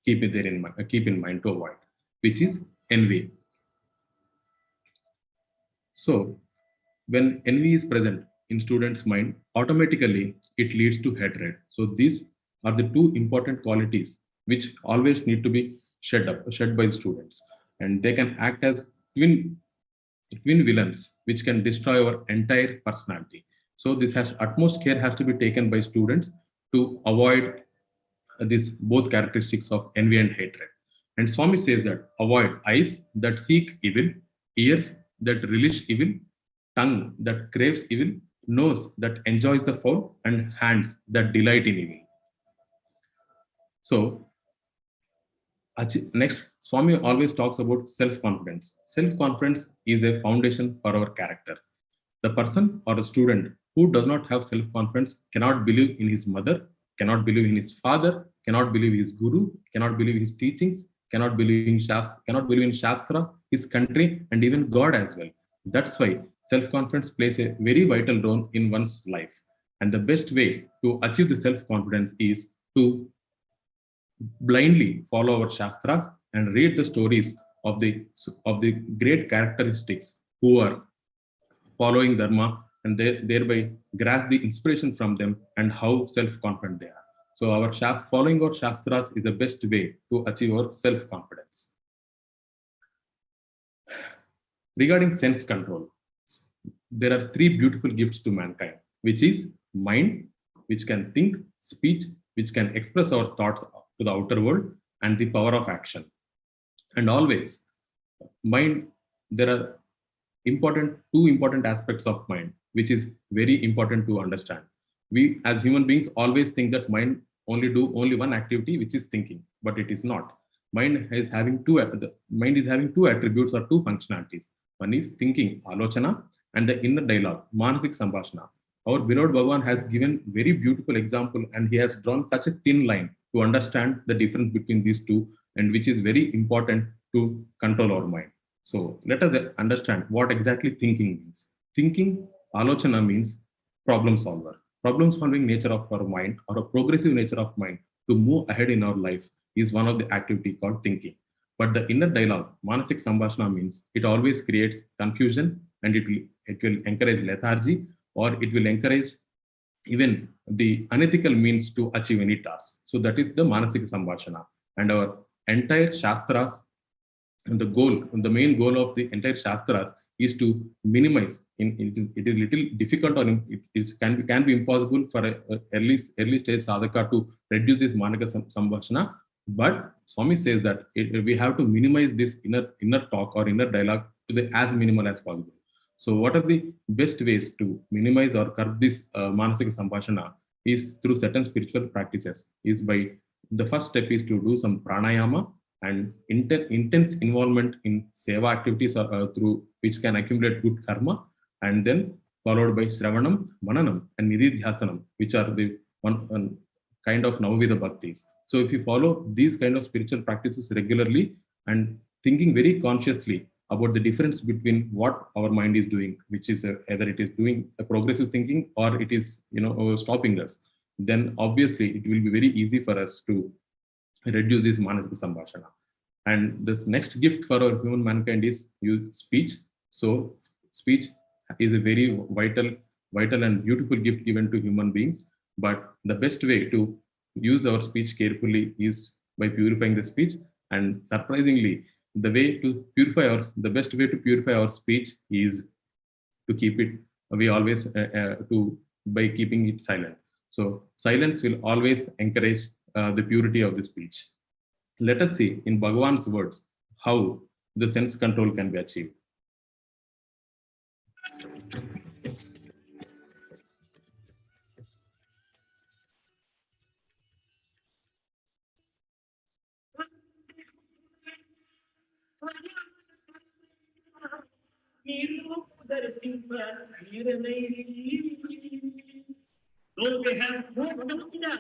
keep in mind to avoid, which is envy. So when envy is present in students' mind, automatically it leads to hatred. So these are the two important qualities which always need to be shed by students, and they can act as twin villains which can destroy our entire personality. So this has utmost care has to be taken by students to avoid these both characteristics of envy and hatred. And Swami says that avoid eyes that seek evil, ears that relish evil, tongue that craves evil, nose that enjoys the foul, and hands that delight in evil. So next, Swami always talks about self-confidence. Self-confidence is a foundation for our character. The person or a student who does not have self-confidence cannot believe in his mother, cannot believe in his father, cannot believe his guru, cannot believe his teachings, cannot believe in Shastra, his country, and even God as well. That's why self-confidence plays a very vital role in one's life. And the best way to achieve the self-confidence is to blindly follow our Shastras and read the stories of the great characteristics who are following Dharma, and thereby grasp the inspiration from them and how self-confident they are. So following our Shastras is the best way to achieve our self-confidence. Regarding sense control, there are three beautiful gifts to mankind, which is mind, which can think, speech, which can express our thoughts to the outer world, and the power of action. And always, mind, there are two important aspects of mind, which is very important to understand. We as human beings always think that mind only one activity, which is thinking, but it is not. Mind is having two attributes or two functionalities. One is thinking, alochana, and the inner dialogue, manasik sambhashana. Our beloved Bhagavan has given very beautiful example, and he has drawn such a thin line to understand the difference between these two, and which is very important to control our mind. So let us understand what exactly thinking means. Thinking, alochana, means problem solver. Problem solving nature of our mind, or a progressive nature of mind to move ahead in our life, is one of the activity called thinking. But the inner dialogue, manasik sambhashana, means it always creates confusion, and it will encourage lethargy, or it will encourage even the unethical means to achieve any task. So that is the manasik sambhashana. And our entire Shastras, and the main goal of the entire Shastras is to minimize. It is little difficult, or can be impossible for a early stage sadhaka to reduce this manasik sambhashana. But Swami says that we have to minimize this inner talk or inner dialogue to the as minimal as possible. So what are the best ways to minimize or curb this manasik sambhashana is through certain spiritual practices. The first step is to do some pranayama and intense involvement in seva activities through which can accumulate good karma, and then followed by Shravanam, Mananam, and Nididhyasanam, which are the one kind of Navavida bhaktis. So if you follow these kind of spiritual practices regularly and thinking very consciously about the difference between what our mind is doing, which is either it is doing a progressive thinking or it is stopping us, then obviously it will be very easy for us to reduce this manasik sambhashana. And this next gift for our human mankind is speech. So speech is a very vital and beautiful gift given to human beings. But the best way to use our speech carefully is by purifying the speech. And surprisingly, the best way to purify our speech is to keep it. We always by keeping it silent. So silence will always encourage the purity of the speech. Let us see in Bhagavan's words how the sense control can be achieved. Though they have no Bhagavatina,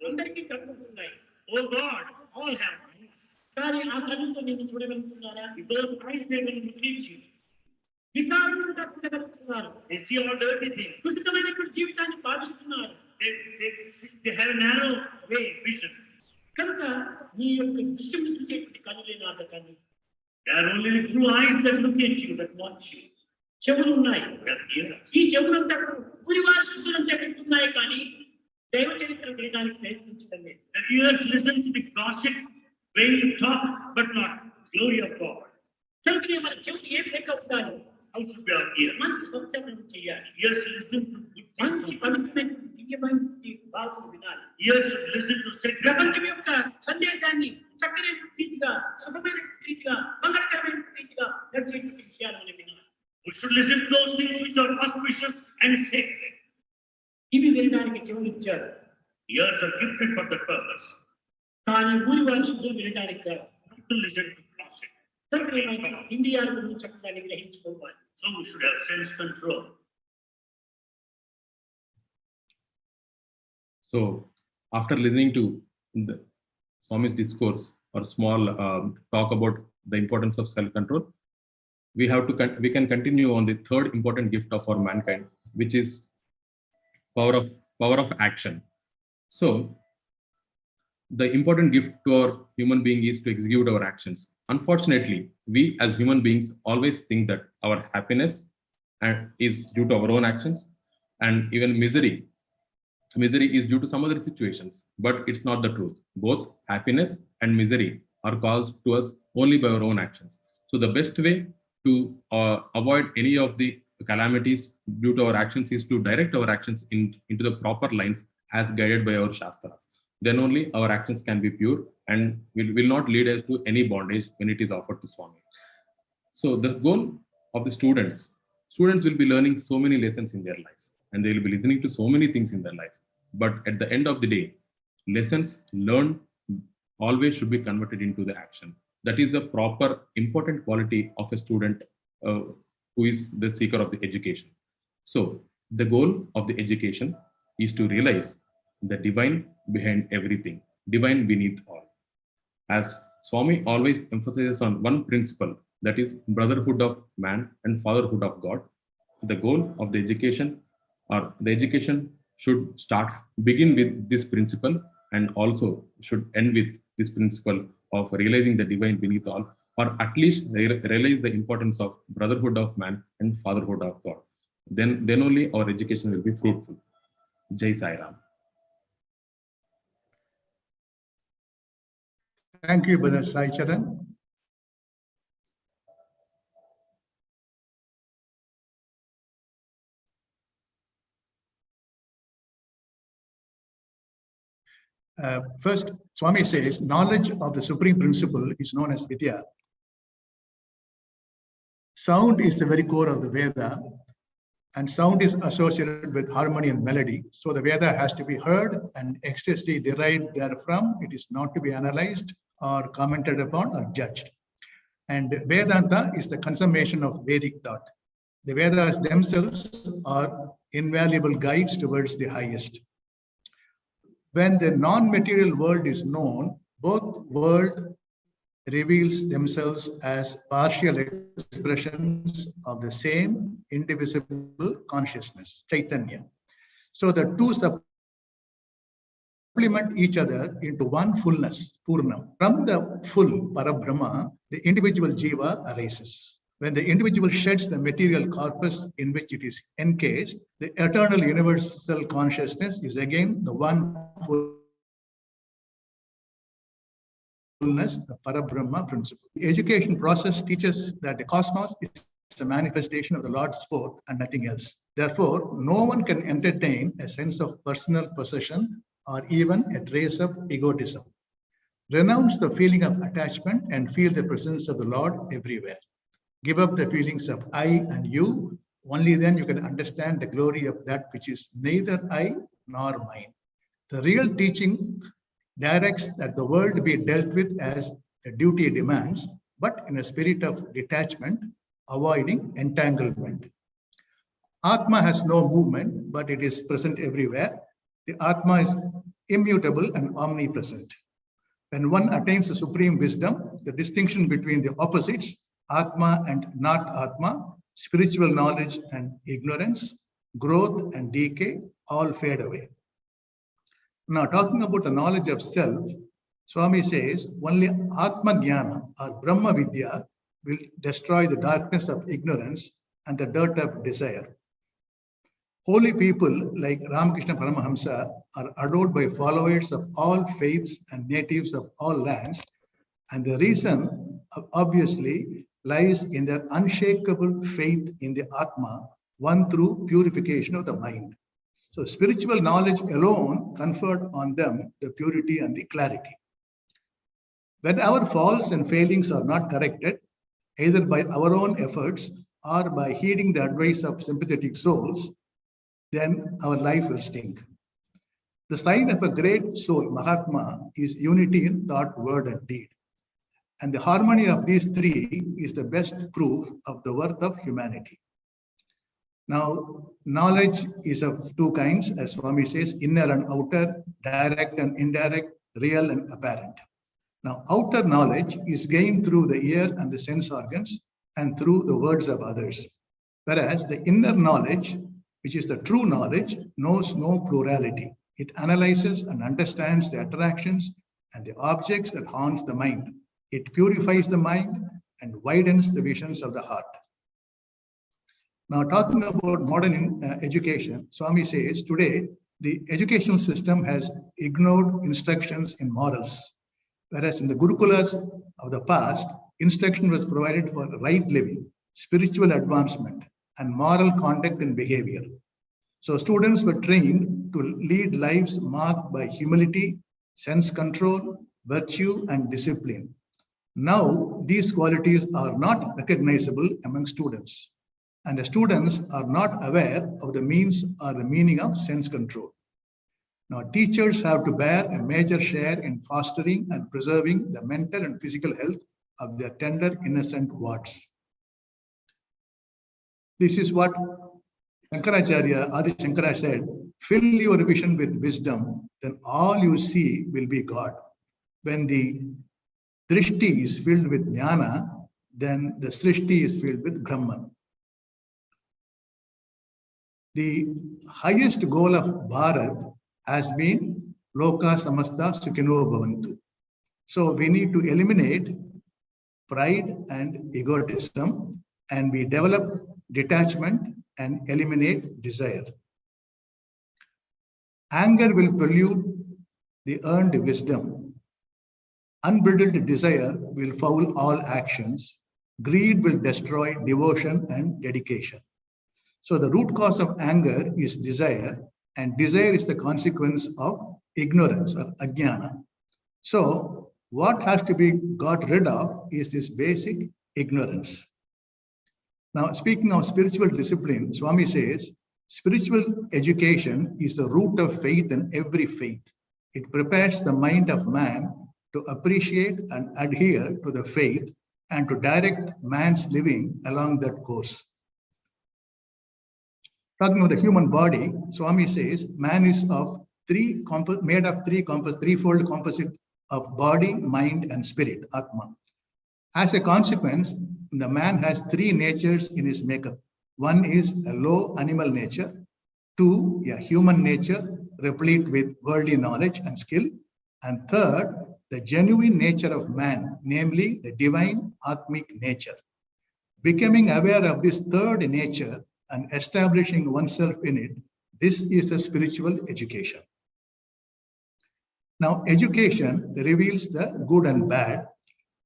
అందరికీ కలుగుతున్నాయి. Oh God, all have eyes. కానీ ఆ కళ్ళతో నేను చూడగలుగుతున్నారా? Those eyes they will look at you. వికారులుగా చూడగలుగుతున్నారు. They see all dirty things. కుశితమైనటువంటి జీవితాన్ని భావిస్తున్నారు. They have a narrow way vision. కనుక నీ యొక్క దృష్టిని చూసేటువంటి కన్నులే నా కన్ను. There are only the true eyes that look at you, that watch you. చెవులు ఉన్నాయి. ఈ చెవులంతా గురివారి శుద్ధులంతా పెట్టున్నాయి కానీ దైవ చరిత్ర వినడానికి ప్రయత్నించడం లేదు. The ears listen to the gossip, when you talk, but not glory of God. కనుక మన చెవులు ఏ విధంగా ఉండాలి? How to be our ear. మంచి సంచారం చేయాలి. Ears listen to మంచి పవిత్రమైన దివ్యమైన భావాలు వినాలి. Ears listen to ప్రపంచం యొక్క సందేశాన్ని చక్కని రీతిగా, శుభమైన రీతిగా, మంగళకరమైన రీతిగా నడిచేటువంటి విషయాలను వినాలి. We should listen to those things which are auspicious and sacred. ఇవి వినడానికి చెవులు ఇచ్చారు. Ears are gifted for that purpose. కానీ గురివారి శుద్ధులు వినడానికి కాదు. To listen to gossip. India గురించి చక్కగా గ్రహించుకోవాలి. So we should have sense control. So after listening to the Swami's discourse or small talk about the importance of self-control, we can continue on the third important gift of our mankind, which is power of action. So the important gift to our human being is to execute our actions. Unfortunately, we as human beings always think that our happiness is due to our own actions, and even misery is due to some other situations. But it's not the truth. Both happiness and misery are caused to us only by our own actions. So the best way to avoid any of the calamities due to our actions is to direct our actions into the proper lines as guided by our Shastras. Then only our actions can be pure and will not lead us to any bondage when it is offered to Swami. So the goal of the students will be learning so many lessons in their life, and they will be listening to so many things in their life. But at the end of the day, lessons learned always should be converted into the action. That is the proper important quality of a student who is the seeker of the education. So the goal of the education is to realize the divine behind everything, divine beneath all. As Swami always emphasizes on one principle, that is brotherhood of man and fatherhood of God. The goal of the education should begin with this principle, and also should end with this principle of realizing the divine beneath all, or at least realize the importance of brotherhood of man and fatherhood of God. Then only our education will be fruitful. Jai Sai Ram. Thank you, Brother Sai Charan. First, Swami says, knowledge of the supreme principle is known as vidya. Sound is the very core of the Veda, and sound is associated with harmony and melody. So the Veda has to be heard and ecstasy derived therefrom. It is not to be analyzed or commented upon or judged. And Vedanta is the consummation of Vedic thought. The Vedas themselves are invaluable guides towards the highest. When the non-material world is known, both world reveals themselves as partial expressions of the same indivisible consciousness, Chaitanya. So the two supplement each other into one fullness, Purnam. From the full Parabrahma, the individual Jiva arises. When the individual sheds the material corpus in which it is encased, the eternal universal consciousness is again the one fullness, the Parabrahma principle. The education process teaches that the cosmos is a manifestation of the Lord's sport and nothing else. Therefore, no one can entertain a sense of personal possession or even a trace of egotism. Renounce the feeling of attachment and feel the presence of the Lord everywhere. Give up the feelings of I and you. Only then you can understand the glory of that which is neither I nor mine. The real teaching directs that the world be dealt with as the duty demands, but in a spirit of detachment, avoiding entanglement. Atma has no movement, but it is present everywhere. The Atma is immutable and omnipresent. When one attains the supreme wisdom, the distinction between the opposites, Atma and not Atma, spiritual knowledge and ignorance, growth and decay, all fade away. Now, talking about the knowledge of self, Swami says only Atma Jnana or Brahma Vidya will destroy the darkness of ignorance and the dirt of desire. Holy people like Ramakrishna Paramahamsa are adored by followers of all faiths and natives of all lands, and the reason obviously lies in their unshakable faith in the Atma, won through purification of the mind. So spiritual knowledge alone conferred on them the purity and the clarity. When our faults and failings are not corrected, either by our own efforts or by heeding the advice of sympathetic souls, then our life will stink. The sign of a great soul, Mahatma, is unity in thought, word, and deed. And the harmony of these three is the best proof of the worth of humanity. Now, knowledge is of two kinds, as Swami says, inner and outer, direct and indirect, real and apparent. Now, outer knowledge is gained through the ear and the sense organs and through the words of others. Whereas the inner knowledge, which is the true knowledge, knows no plurality. It analyzes and understands the attractions and the objects that haunts the mind. It purifies the mind and widens the visions of the heart. Now, talking about modern education, Swami says today the educational system has ignored instructions in morals, whereas in the Gurukulas of the past, instruction was provided for right living, spiritual advancement, and moral conduct and behavior. So students were trained to lead lives marked by humility, sense control, virtue, and discipline. Now, these qualities are not recognizable among students, and the students are not aware of the means or the meaning of sense control. Now, teachers have to bear a major share in fostering and preserving the mental and physical health of their tender, innocent wards. This is what Shankaracharya, Adi Shankara said, fill your vision with wisdom, then all you see will be God. When the drishti is filled with jnana, then the srishti is filled with Brahman. The highest goal of Bharat has been Loka Samasta Sukhino Bhavantu. So we need to eliminate pride and egotism, and we develop detachment and eliminate desire. Anger will pollute the earned wisdom. Unbridled desire will foul all actions. Greed will destroy devotion and dedication. So the root cause of anger is desire, and desire is the consequence of ignorance or ajnana. So what has to be got rid of is this basic ignorance. Now, speaking of spiritual discipline, Swami says, spiritual education is the root of faith in every faith. It prepares the mind of man to appreciate and adhere to the faith and to direct man's living along that course. Talking of the human body, Swami says, man is made of threefold composite of body, mind, and spirit, Atma. As a consequence, the man has three natures in his makeup. One is a low animal nature, two, a human nature replete with worldly knowledge and skill, and third, the genuine nature of man, namely the divine Atmic nature. Becoming aware of this third nature and establishing oneself in it, this is the spiritual education. Now, education reveals the good and bad,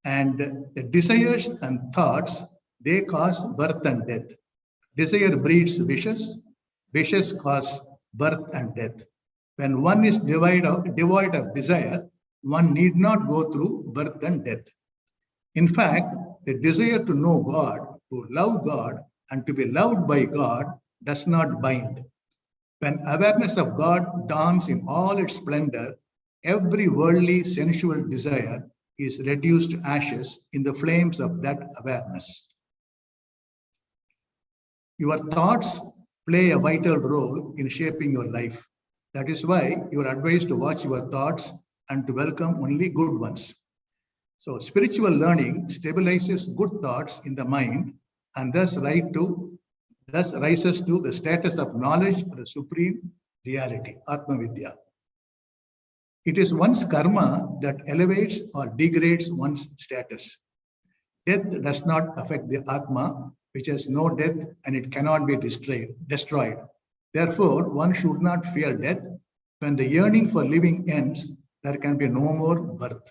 and the desires and thoughts, they cause birth and death. Desire breeds wishes, wishes cause birth and death. When one is devoid of desire, one need not go through birth and death. In fact, the desire to know God, to love God, and to be loved by God does not bind. When awareness of God dawns in all its splendor, every worldly sensual desire is reduced to ashes in the flames of that awareness. Your thoughts play a vital role in shaping your life. That is why you are advised to watch your thoughts and to welcome only good ones. So spiritual learning stabilizes good thoughts in the mind and thus rises to the status of knowledge or the supreme reality, Atma Vidya. It is one's karma that elevates or degrades one's status. Death does not affect the Atma, which has no death and it cannot be destroyed. Therefore, one should not fear death. When the yearning for living ends, there can be no more birth.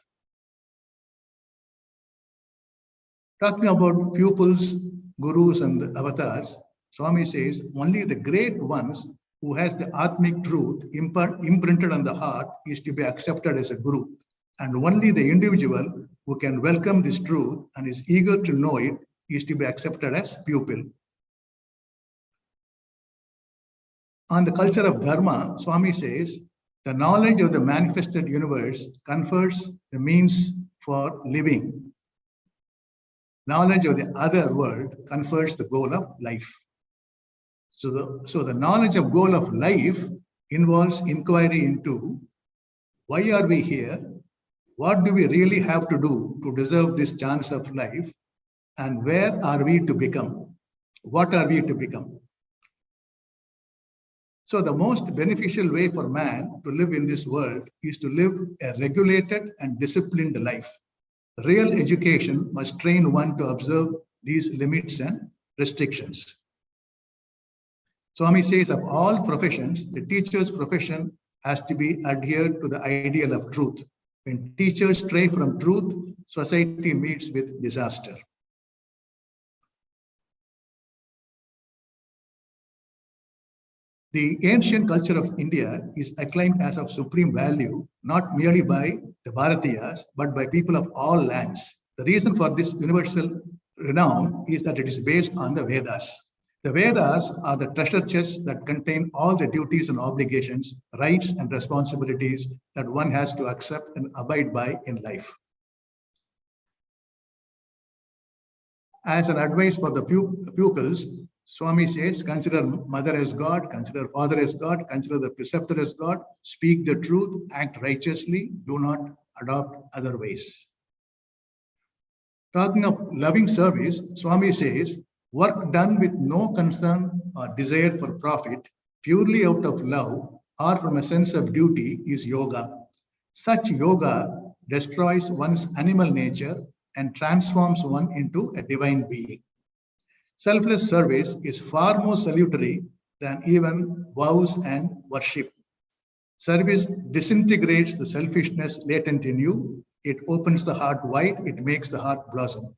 Talking about pupils, gurus, and avatars, Swami says only the great ones who has the Atmic truth imprinted on the heart is to be accepted as a guru. And only the individual who can welcome this truth and is eager to know it is to be accepted as pupil. On the culture of dharma, Swami says, the knowledge of the manifested universe confers the means for living. Knowledge of the other world confers the goal of life. So the knowledge of goal of life involves inquiry into why are we here? What do we really have to do to deserve this chance of life? And where are we to become? What are we to become? So the most beneficial way for man to live in this world is to live a regulated and disciplined life. Real education must train one to observe these limits and restrictions. Swami says of all professions, the teacher's profession has to be adhered to the ideal of truth. When teachers stray from truth, society meets with disaster. The ancient culture of India is acclaimed as of supreme value, not merely by the Bharatiyas, but by people of all lands. The reason for this universal renown is that it is based on the Vedas. The Vedas are the treasure chests that contain all the duties and obligations, rights and responsibilities that one has to accept and abide by in life. As an advice for the pupils, Swami says, consider mother as God, consider father as God, consider the preceptor as God, speak the truth, act righteously, do not adopt other ways. Talking of loving service, Swami says, work done with no concern or desire for profit, purely out of love or from a sense of duty is yoga. Such yoga destroys one's animal nature and transforms one into a divine being. Selfless service is far more salutary than even vows and worship. Service disintegrates the selfishness latent in you. It opens the heart wide. It makes the heart blossom.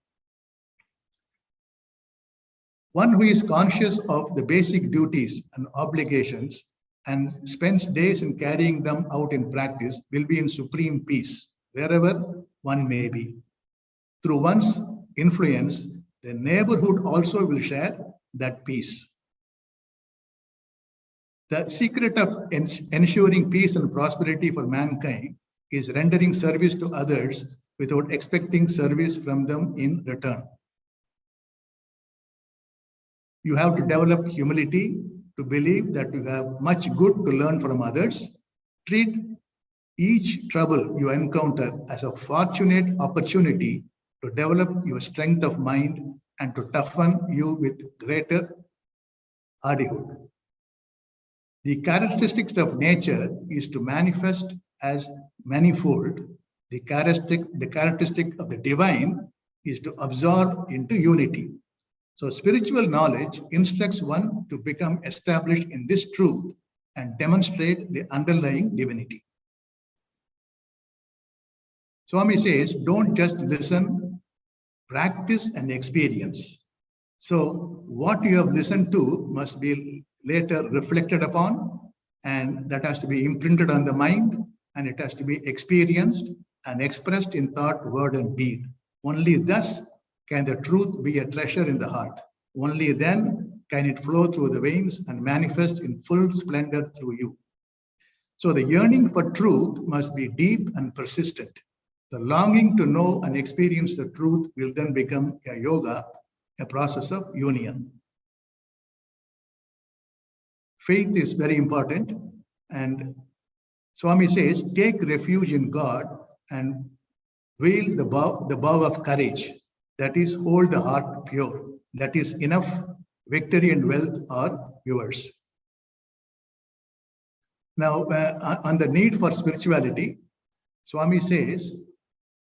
One who is conscious of the basic duties and obligations and spends days in carrying them out in practice will be in supreme peace, wherever one may be. Through one's influence, the neighborhood also will share that peace. The secret of ensuring peace and prosperity for mankind is rendering service to others without expecting service from them in return. You have to develop humility to believe that you have much good to learn from others. Treat each trouble you encounter as a fortunate opportunity to develop your strength of mind and to toughen you with greater hardihood. The characteristics of nature is to manifest as manifold. The characteristic of the divine is to absorb into unity. So spiritual knowledge instructs one to become established in this truth and demonstrate the underlying divinity. Swami says, don't just listen, practice and experience. So what you have listened to must be later reflected upon, and that has to be imprinted on the mind, and it has to be experienced and expressed in thought, word, and deed. Only thus can the truth be a treasure in the heart. Only then can it flow through the veins and manifest in full splendor through you. So the yearning for truth must be deep and persistent. The longing to know and experience the truth will then become a yoga, a process of union. faith is very important. And Swami says, take refuge in God and wield the bow of courage. That is, hold the heart pure. That is enough. Victory and wealth are yours. Now, on the need for spirituality, Swami says,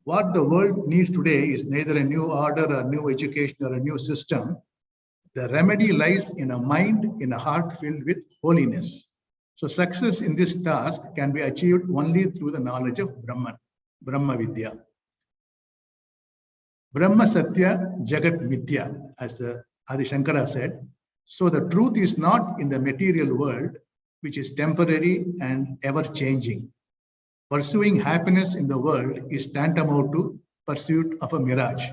what the world needs today is neither a new order or new education or a new system. The remedy lies in a mind, in a heart filled with holiness. So success in this task can be achieved only through the knowledge of Brahman, Brahma Vidya. Brahma Satya Jagat Mithya, as Adi Shankara said. So the truth is not in the material world, which is temporary and ever-changing. Pursuing happiness in the world is tantamount to pursuit of a mirage.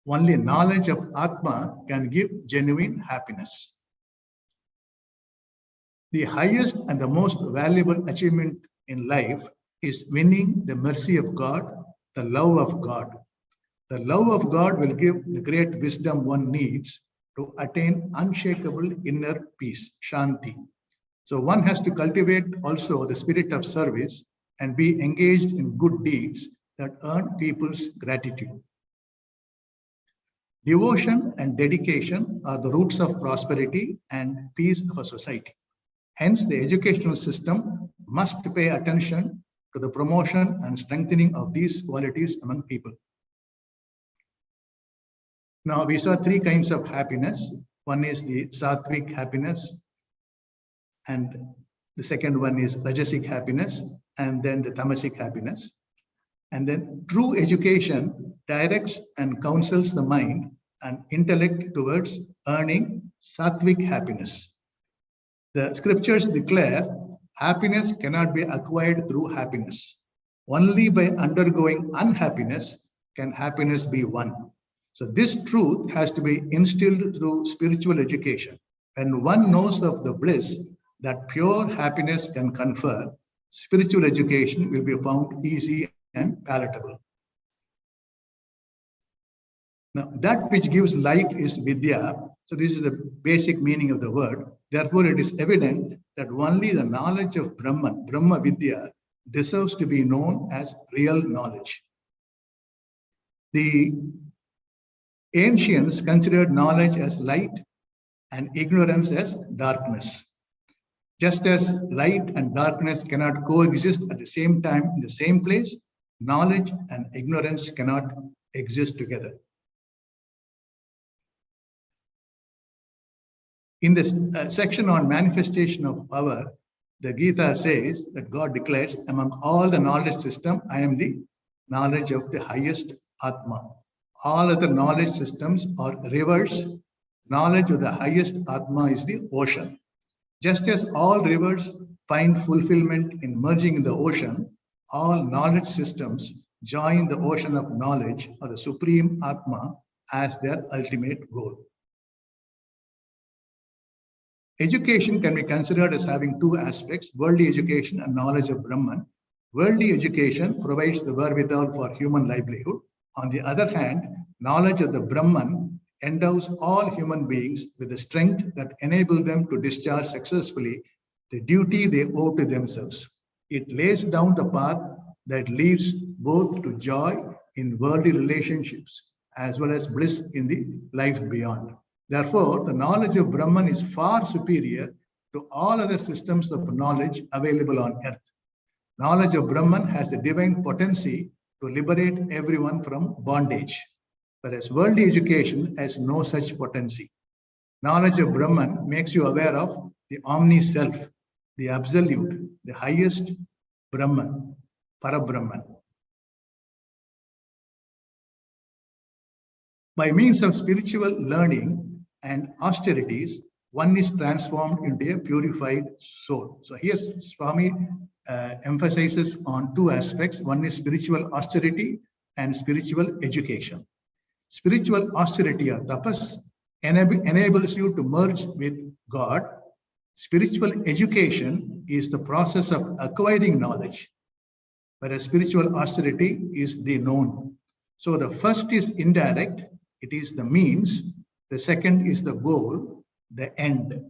Only knowledge of Atma can give genuine happiness. The highest and the most valuable achievement in life is winning the mercy of God, the love of God. The love of God will give the great wisdom one needs to attain unshakable inner peace, Shanti. So one has to cultivate also the spirit of service and be engaged in good deeds that earn people's gratitude. Devotion and dedication are the roots of prosperity and peace of a society. Hence, the educational system must pay attention to the promotion and strengthening of these qualities among people. Now, we saw three kinds of happiness. One is the sattvic happiness, and the second one is rajasic happiness, and then the tamasic happiness. And then true education directs and counsels the mind and intellect towards earning sattvic happiness. The scriptures declare happiness cannot be acquired through happiness. Only by undergoing unhappiness can happiness be won. So this truth has to be instilled through spiritual education. When one knows of the bliss that pure happiness can confer, spiritual education will be found easy and palatable. Now, that which gives light is vidya. So this is the basic meaning of the word. Therefore, it is evident that only the knowledge of Brahman, Brahma Vidya, deserves to be known as real knowledge. The ancients considered knowledge as light and ignorance as darkness. Just as light and darkness cannot coexist at the same time in the same place, knowledge and ignorance cannot exist together. In this section on manifestation of power, the Gita says that God declares, among all the knowledge system, I am the knowledge of the highest Atma. All other knowledge systems are rivers. Knowledge of the highest Atma is the ocean. Just as all rivers find fulfillment in merging in the ocean, all knowledge systems join the ocean of knowledge or the supreme Atma as their ultimate goal. Education can be considered as having two aspects, worldly education and knowledge of Brahman. Worldly education provides the wherewithal for human livelihood. On the other hand, knowledge of the Brahman endows all human beings with the strength that enables them to discharge successfully the duty they owe to themselves. It lays down the path that leads both to joy in worldly relationships as well as bliss in the life beyond. Therefore, the knowledge of Brahman is far superior to all other systems of knowledge available on earth. Knowledge of Brahman has the divine potency to liberate everyone from bondage, whereas worldly education has no such potency. Knowledge of Brahman makes you aware of the omni-self, the absolute, the highest Brahman, Parabrahman. By means of spiritual learning and austerities, one is transformed into a purified soul. So here Swami emphasizes on two aspects. One is spiritual austerity and spiritual education. Spiritual austerity or tapas enables you to merge with God. Spiritual education is the process of acquiring knowledge, whereas spiritual austerity is the known. So the first is indirect, it is the means. The second is the goal, the end.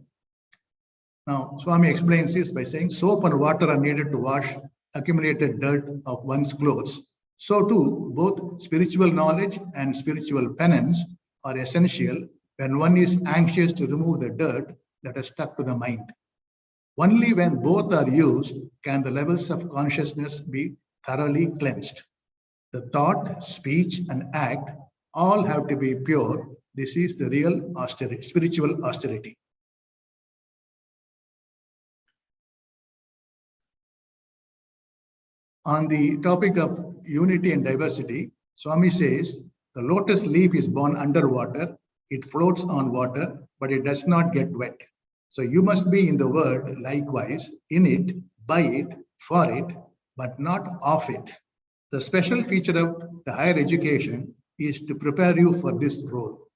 Now, Swami explains this by saying soap and water are needed to wash accumulated dirt of one's clothes. So too, both spiritual knowledge and spiritual penance are essential when one is anxious to remove the dirt that has stuck to the mind. Only when both are used can the levels of consciousness be thoroughly cleansed. The thought, speech, and act all have to be pure. This is the real austerity, spiritual austerity. On the topic of unity and diversity, Swami says, the lotus leaf is born underwater, it floats on water, but it does not get wet. So you must be in the world likewise, in it, by it, for it, but not of it. The special feature of the higher education is to prepare you for this role.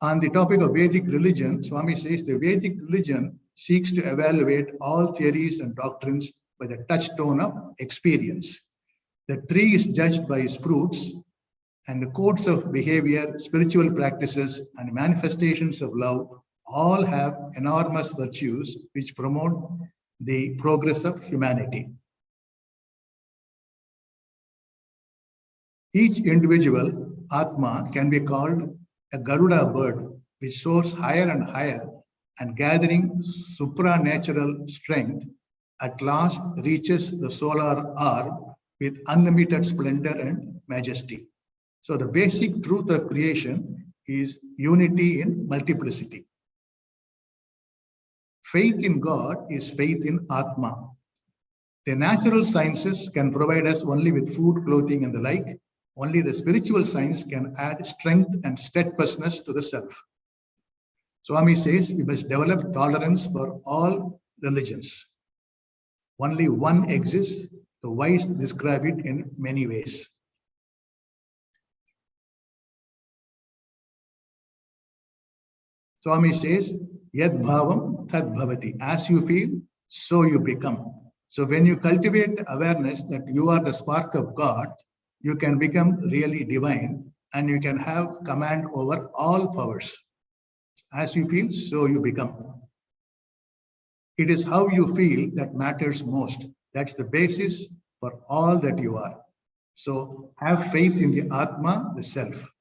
On the topic of Vedic religion, Swami says the Vedic religion seeks to evaluate all theories and doctrines by the touchstone of experience. The tree is judged by its fruits, and the codes of behavior, spiritual practices, and manifestations of love all have enormous virtues which promote the progress of humanity. Each individual, Atma, can be called a Garuda bird, which soars higher and higher and gathering supranatural strength, at last reaches the solar orb with unlimited splendor and majesty. So the basic truth of creation is unity in multiplicity. Faith in God is faith in Atma. The natural sciences can provide us only with food, clothing, and the like. Only the spiritual science can add strength and steadfastness to the self. Swami says we must develop tolerance for all religions. Only one exists. The wise describe it in many ways. Swami says, Yad bhavam tad bhavati. As you feel, so you become. So when you cultivate awareness that you are the spark of God, you can become really divine and you can have command over all powers. As you feel, so you become. It is how you feel that matters most. That's the basis for all that you are. So have faith in the Atma, the self.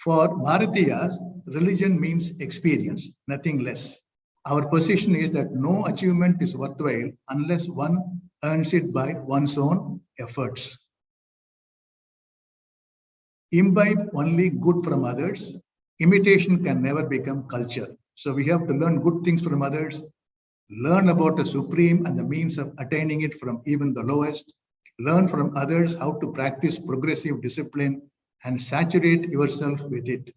For Bharatiyas, religion means experience, nothing less. Our position is that no achievement is worthwhile unless one earns it by one's own efforts. Imbibe only good from others. Imitation can never become culture. So we have to learn good things from others, learn about the supreme and the means of attaining it from even the lowest, learn from others how to practice progressive discipline and saturate yourself with it.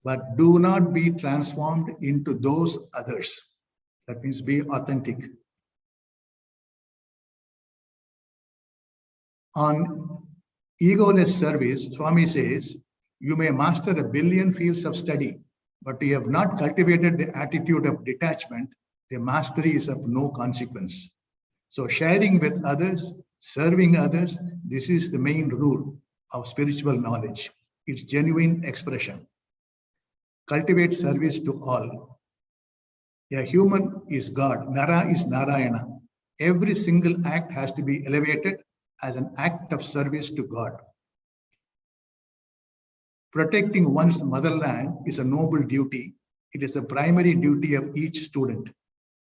But do not be transformed into those others. That means be authentic. On egoless service, Swami says, you may master 1 billion fields of study, but you have not cultivated the attitude of detachment, the mastery is of no consequence. So sharing with others, serving others, this is the main rule of spiritual knowledge. Its genuine expression. Cultivate service to all. A human is God, Nara is Narayana. Every single act has to be elevated as an act of service to God. Protecting one's motherland is a noble duty. It is the primary duty of each student.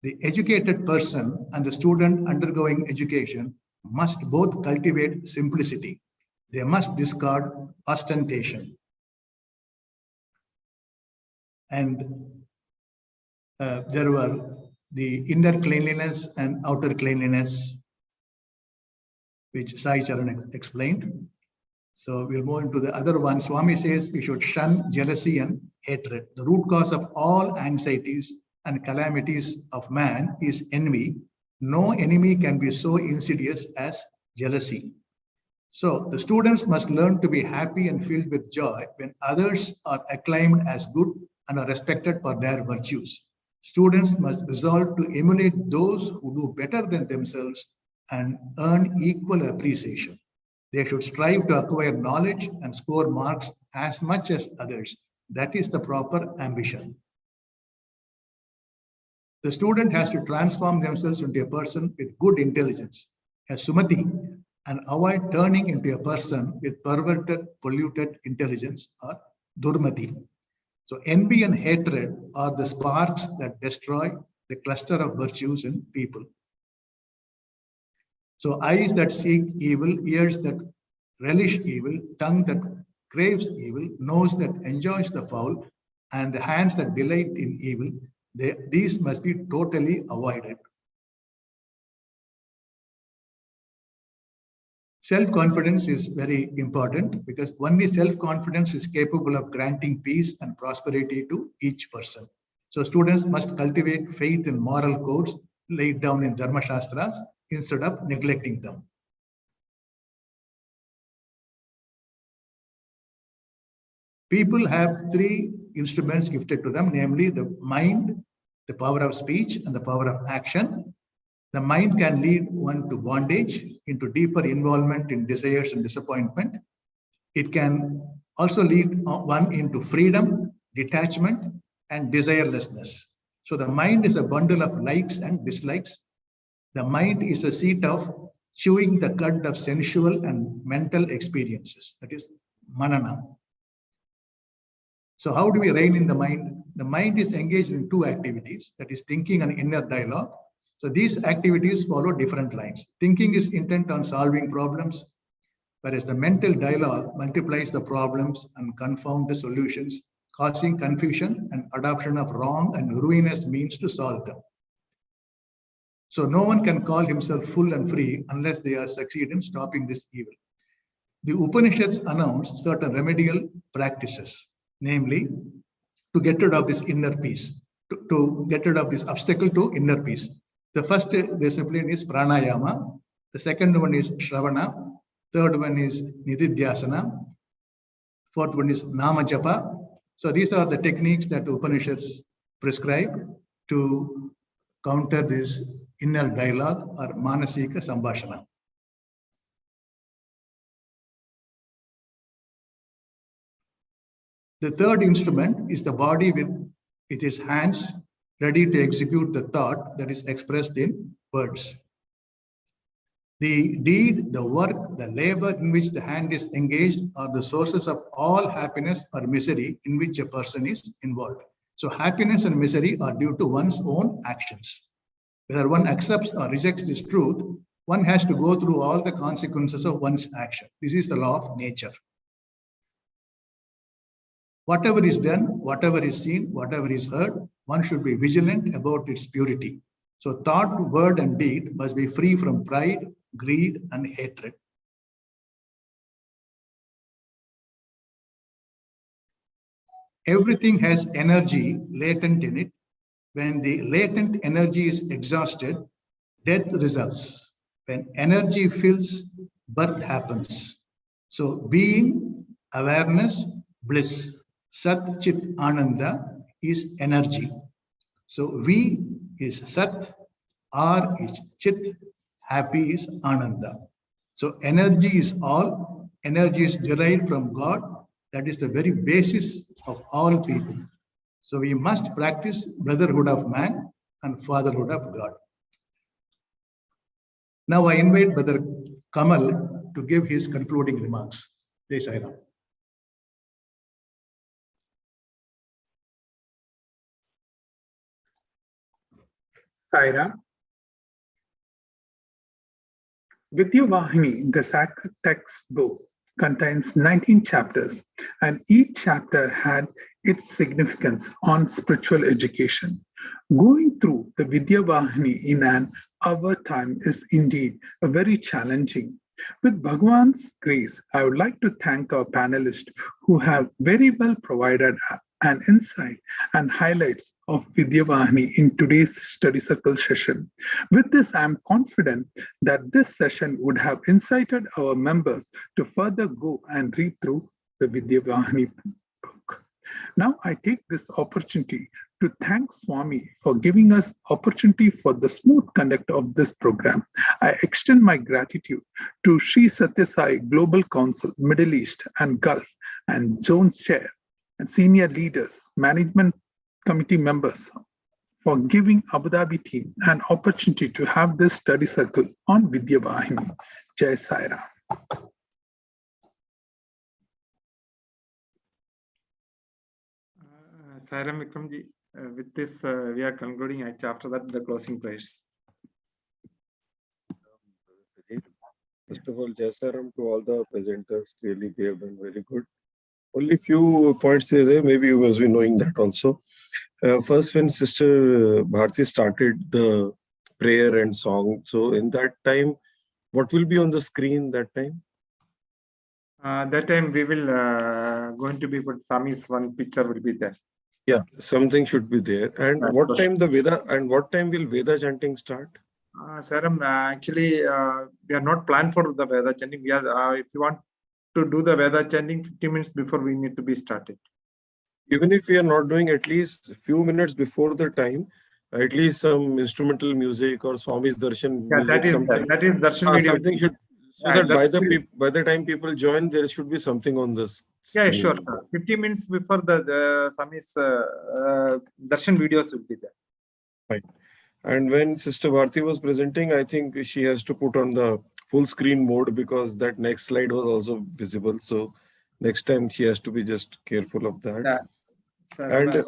The educated person and the student undergoing education must both cultivate simplicity. They must discard ostentation. And there were the inner cleanliness and outer cleanliness, which Sai Charan explained. So we'll move into the other one. Swami says we should shun jealousy and hatred. The root cause of all anxieties and calamities of man is envy. No enemy can be so insidious as jealousy. So the students must learn to be happy and filled with joy when others are acclaimed as good and are respected for their virtues. Students must resolve to emulate those who do better than themselves and earn equal appreciation. They should strive to acquire knowledge and score marks as much as others. That is the proper ambition. The student has to transform themselves into a person with good intelligence, as Sumati, and avoid turning into a person with perverted, polluted intelligence or Durmati. So envy and hatred are the sparks that destroy the cluster of virtues in people. So eyes that seek evil, ears that relish evil, tongue that craves evil, nose that enjoys the foul, and the hands that delight in evil, these must be totally avoided. Self-confidence is very important because only self-confidence is capable of granting peace and prosperity to each person. So students must cultivate faith in moral codes laid down in Dharma Shastras instead of neglecting them. People have three instruments gifted to them, namely the mind, the power of speech, and the power of action. The mind can lead one to bondage, into deeper involvement in desires and disappointment. It can also lead one into freedom, detachment, and desirelessness. So the mind is a bundle of likes and dislikes. The mind is a seat of chewing the cud of sensual and mental experiences, that is manana. So how do we rein in the mind? The mind is engaged in two activities, that is thinking and inner dialogue. So these activities follow different lines. Thinking is intent on solving problems, whereas the mental dialogue multiplies the problems and confound the solutions, causing confusion and adoption of wrong and ruinous means to solve them. So no one can call himself full and free unless they are succeed in stopping this evil. The Upanishads announce certain remedial practices, namely to get rid of this inner peace, to get rid of this obstacle to inner peace. The first discipline is pranayama, the second one is shravana, third one is nididhyasana, fourth one is namajapa. So these are the techniques that the Upanishads prescribe to counter this inner dialogue or manasika sambhashana. The third instrument is the body with its hands ready to execute the thought that is expressed in words. The deed, the work, the labor in which the hand is engaged are the sources of all happiness or misery in which a person is involved. So happiness and misery are due to one's own actions. Whether one accepts or rejects this truth, one has to go through all the consequences of one's action. This is the law of nature. Whatever is done, whatever is seen, whatever is heard, one should be vigilant about its purity. So thought, word, and deed must be free from pride, greed, and hatred. Everything has energy latent in it. When the latent energy is exhausted, death results. When energy fills, birth happens. So being, awareness, bliss, Sat Chit Ananda is energy. So V is Sat, R is Chit, happy is Ananda. So energy is all, energy is derived from God. That is the very basis of all people. So we must practice brotherhood of man and fatherhood of God. Now I invite Brother Kamal to give his concluding remarks. Jai Sai Ram. Sai Ram. Vidya Vahani, the sacred text book, contains 19 chapters, and each chapter had its significance on spiritual education. Going through the Vidya Vahani in an hour time is indeed a very challenging. With Bhagwan's grace, I would like to thank our panelists who have very well provided an insight and highlights of Vidya Vahani in today's study circle session. With this, I am confident that this session would have incited our members to further go and read through the Vidya Vahani book. Now I take this opportunity to thank Swami for giving us opportunity for the smooth conduct of this program. I extend my gratitude to Sri Sathya Sai Global Council, Middle East and Gulf and Jones Chair and senior leaders, management committee members for giving Abu Dhabi team an opportunity to have this study circle on Vidya Vahini. Jai Sai Ram. Sai Ram Vikramji, with this, we are concluding. Actually, after that, the closing prayers. First of all, Jai Sai Ram to all the presenters. Really, they have done very good. Only few points there. Maybe you must be knowing that also. First, when Sister Bharti started the prayer and song, so in that time, what will be on the screen that time? That time we will going to be put Swami's one picture will be there. Yeah, something should be there. And what time the Veda and what time will Veda chanting start? Saram, actually, we are not planned for the Veda chanting. We are, if you want to do the Veda chanting, 50 minutes before we need to be started. Even if we are not doing at least a few minutes before the time, at least some instrumental music or Swami's darshan Yeah, music, something. that is darshan video. Something should, so that by the time people join, there should be something on the screen. Yeah, sure. 50 minutes before the Swami's darshan videos will be there. Right. And when Sister Bharti was presenting, I think she has to put on the full screen mode because that next slide was also visible. So next time she has to be just careful of that. Yeah. And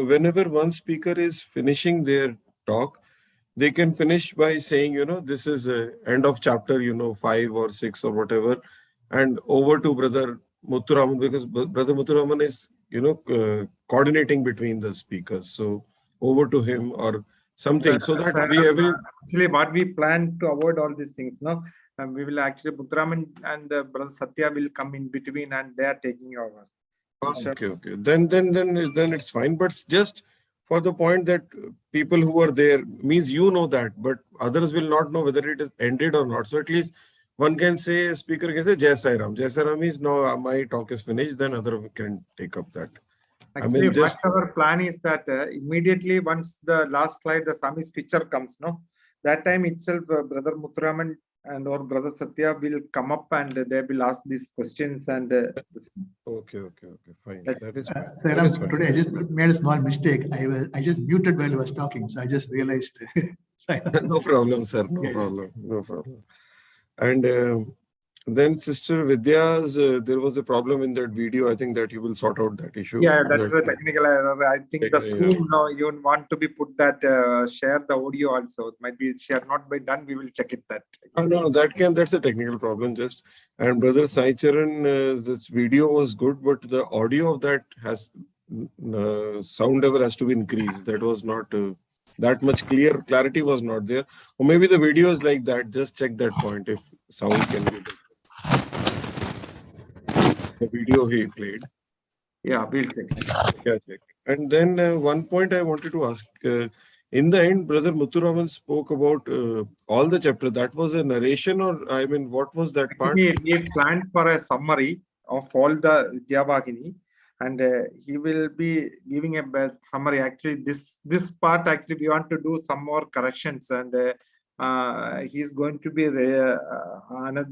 whenever one speaker is finishing their talk, they can finish by saying, this is end of chapter, 5 or 6 or whatever, and over to Brother Muthuraman, because Brother Muthuraman is, coordinating between the speakers. So over to him or something, so that actually what we plan to avoid all these things, no, we will actually Muthuraman and Brother Satya will come in between and they are taking over. Okay. Then it's fine. But just for the point that people who are there means that, but others will not know whether it is ended or not. So at least one can say, speaker can say Jai Sai Ram. Jai Sai Ram means no, my talk is finished. Then other can take up that. Actually, what our plan is that immediately once the last slide, the Swami's picture comes, no, that time itself, Brother Muthuraman and or Brother Satya will come up and they will ask these questions and. Okay, fine. That is fine. Today I just made a small mistake. I just muted while I was talking, so I just realized. No problem, sir. No problem. And then Sister Vidya's, there was a problem in that video. I think that you will sort out that issue. Yeah, that's a technical error. I think the Zoom now you want to be put that share the audio also. It might be share not by done. We will check it that. No, that's a technical problem just. And Brother Sai Charan, this video was good, but the audio of that has sound level has to be increased. That was not that much clarity was not there. Or maybe the video is like that. Just check that point if sound can be better. The video he played. Yeah, we'll check. Yeah, check. And then one point I wanted to ask. In the end, Brother Muthuraman spoke about all the chapter. That was a narration, or I mean, what was that part? We planned for a summary of all the Vidya Vahini, and he will be giving a summary. Actually, this part actually we want to do some more corrections, and he's going to be 1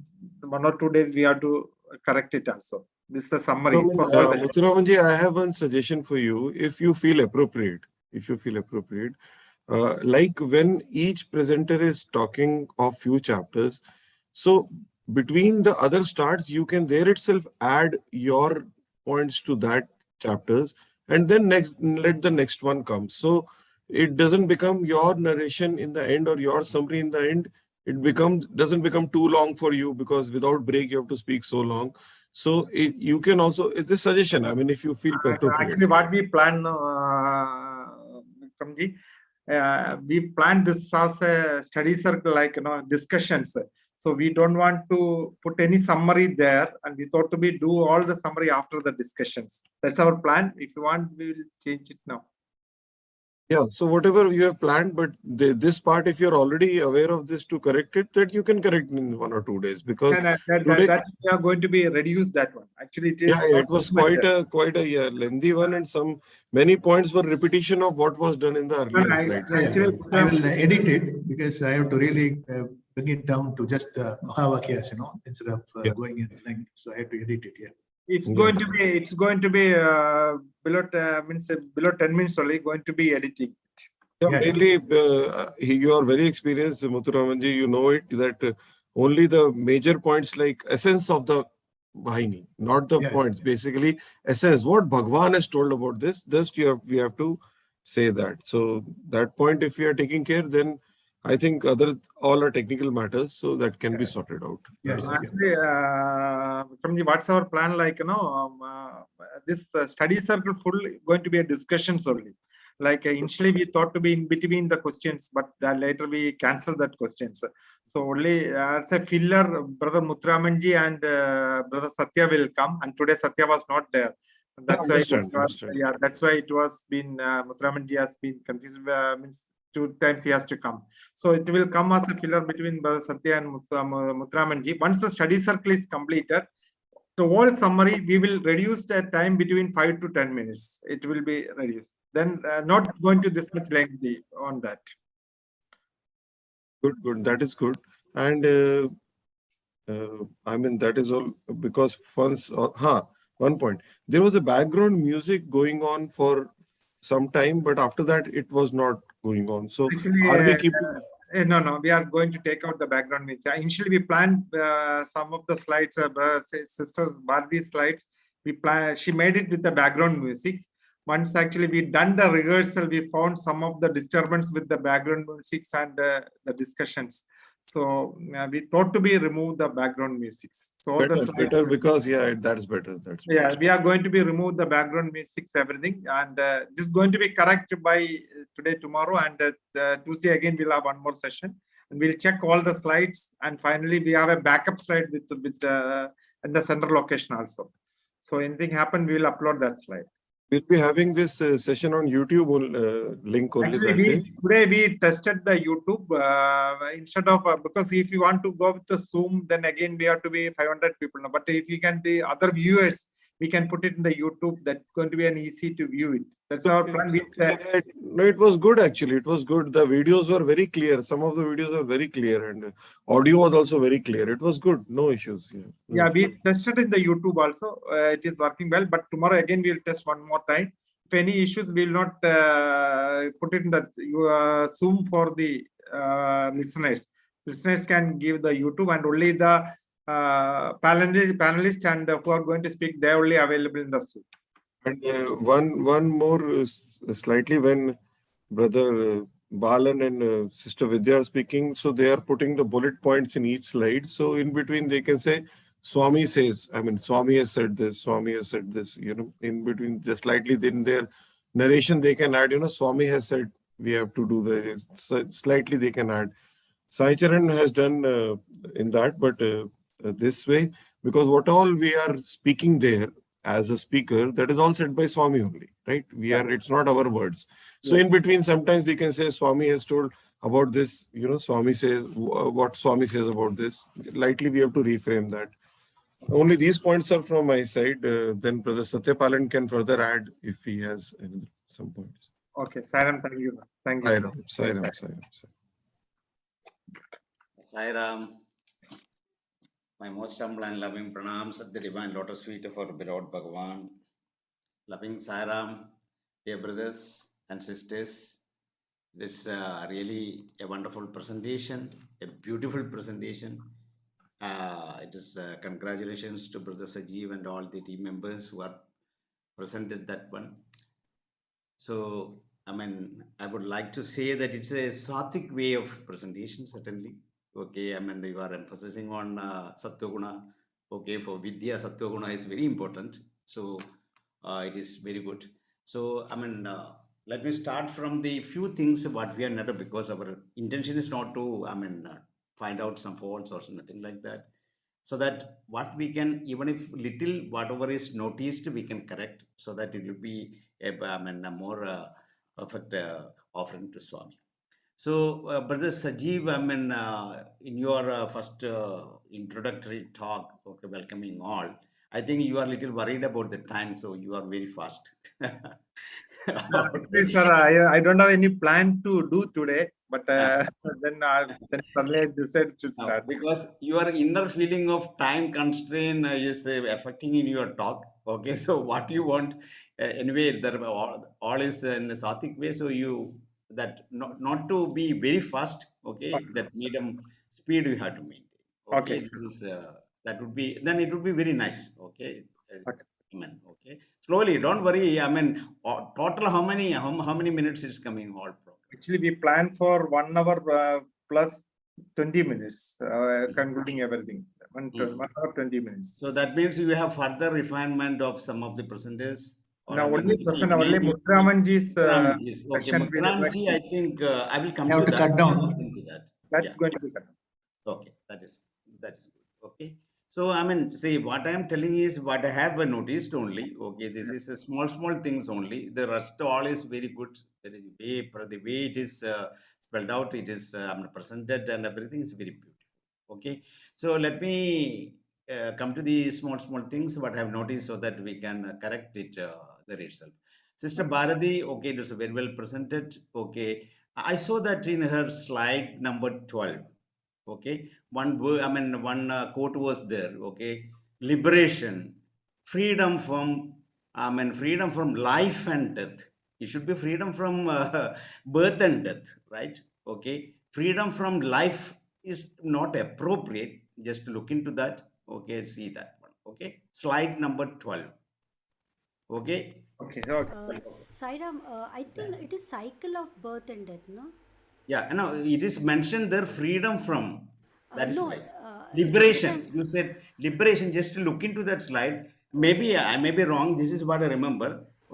or 2 days. We have to correct it also. This is the summary. Muthuramanji, I have one suggestion for you. If you feel appropriate, like when each presenter is talking of few chapters, so between the other starts, you can there itself add your points to that chapters, and then let the next one come. So it doesn't become your narration in the end or your summary in the end. It doesn't become too long for you, because without break you have to speak so long. So you can also, it's a suggestion. I mean, if you feel appropriate. Actually, what we plan, we planned this as a study circle, like discussions. So we don't want to put any summary there, and we thought to do all the summary after the discussions. That's our plan. If you want, we will change it now. Yeah, so whatever you have planned, but this part, if you're already aware of this to correct it, that you can correct in 1 or 2 days, because that we are going to be reduce that one. Actually, it was quite a lengthy one, and many points were repetition of what was done in the earlier slides. I will edit it, because I have to really bring it down to just the Mahavakyas, instead of going in length. So I have to edit it. Yeah. It's Yeah. going to be below 10 minutes only, going to be editing. Yeah, Yeah. mainly, you are very experienced, Muthuramanji. You know it that only the major points like essence of the Vahini, not the Yeah. points. Basically, essence. What Bhagwan has told about this, just we have to say that. So that point, if we are taking care, then I think all are technical matters, so that can be sorted out. Yes. Actually, from the what's our plan, like, this study circle full going to be a discussions only. Like initially we thought to be in between the questions, but later we cancelled that questions. So only as a filler, Brother Muthuramanji and Brother Satya will come, and today Satya was not there. That's why Understand. yeah, that's why it was been Muthuramanji has been confused. Means 2 times he has to come. So it will come as a filler between Brother Satya and Muthuramanji. Once the study circle is completed, the whole summary, we will reduce the time between 5 to 10 minutes. It will be reduced. Then not going to this much lengthy on that. Good. That is good. And I mean, that is all because once, one point. There was a background music going on for some time, but after that, it was not going on. So Actually, are we keeping? no, we are going to take out the background music. Initially, we planned some of the slides, Sister Bharati's slides. She made it with the background music. Once actually we done the rehearsal, we found some of the disturbance with the background music and the discussions. So we thought to be remove the background music. So Better because that's better. We are going to be remove the background music, everything, and this is going to be correct by today, tomorrow, and Tuesday again we'll have one more session, and we'll check all the slides, and finally we have a backup slide with in the center location also. So anything happen, we will upload that slide. We'll be having this session on YouTube link only. Actually, today we tested the YouTube instead of because if you want to go with the Zoom, then again we have to be 500 people. But if you can the other viewers, we can put it in the YouTube. That's going to be an easy to view it. That's our plan. No, it was good actually. It was good. The videos were very clear. Some of the videos were very clear, and audio was also very clear. It was good. No issues. Yeah, we tested in the YouTube also. It is working well. But tomorrow again we will test one more time. If any issues, we will not put it in the Zoom for the listeners. Listeners can give the YouTube, and only the panelists and who are going to speak, they are only available in the Zoom. And one more slightly when Brother Balan and Sister Vidya are speaking, so they are putting the bullet points in each slide. So in between they can say, Swami says, I mean, Swami has said this, Swami has said this, in between just slightly in their narration, they can add, Swami has said we have to do this. So slightly they can add. Sai Charan has done in that, but this way, because what all we are speaking there as a speaker, that is all said by Swami only, right? It's not our words. So in between, sometimes we can say Swami has told about this, Swami says what Swami says about this. Lightly, we have to reframe that. Only these points are from my side. Then Brother Satyapalan can further add if he has some points. Okay, Sairam, thank you. Thank you. Sairam. Sairam. My most humble and loving pranams at the divine lotus feet of our beloved Bhagavan. Loving Sairam, dear brothers and sisters. This really a wonderful presentation, a beautiful presentation. It is congratulations to Brother Sajeev and all the team members who are presented that one. So, I mean, I would like to say that it's a sattvic way of presentation, certainly. Okay, I mean, you are emphasizing on Sattva-guna. Okay, for Vidya, Sattva-guna is very important. So, it is very good. So, I mean, let me start from the few things what we are not, because our intention is not to, I mean, find out some faults or something like that. So that what we can, even if little, whatever is noticed, we can correct, so that it will be a more perfect offering to Swami. So, Brother Sajeev, I mean, in your first introductory talk, okay, welcoming all, I think you are a little worried about the time, so you are very fast. Actually, sir, I don't have any plan to do today, but then suddenly I decided to start. Because your inner feeling of time constraint is affecting in your talk. Okay, so what you want anyway, that all is in a sattvic way. So you that not to be very fast. Okay, that medium speed you have to maintain. Okay, Okay. this is that would be then it would be very nice. Okay. Okay. Amen. Okay, slowly. Don't worry. I mean, total how many minutes is coming all program? Actually, we planned for 1 hour plus 20 minutes, concluding everything. 1 hour 20 minutes. So that means you have further refinement of some of the presenters. Now only present only Mudramanji's Okay, section. Mukranji, I think I will come You have to to that. cut down. Into that. That's Yeah. going to be cut. Okay, that is good. Okay. So I mean, see, what I am telling is what I have noticed only. Okay, this is a small things only. The rest all is very good. The way it is spelled out, it is presented, and everything is very beautiful. Okay, so let me come to the small things what I have noticed so that we can correct it there itself. Sister Bharati, okay, it was very well presented. Okay, I saw that in her slide number 12. Okay, one word, I mean, one quote was there. Okay, liberation, freedom from, I mean, freedom from life and death. It should be freedom from birth and death, right? Okay, freedom from life is not appropriate. Just look into that. Okay, see that one. Okay, slide number 12. Okay. Okay. Sairam, I think it is cycle of birth and death, no? Yeah, no, it is mentioned there freedom from. That is No, why. it is Liberation. written- You said liberation. Just to look into that slide. Maybe I may be wrong. This is what I remember.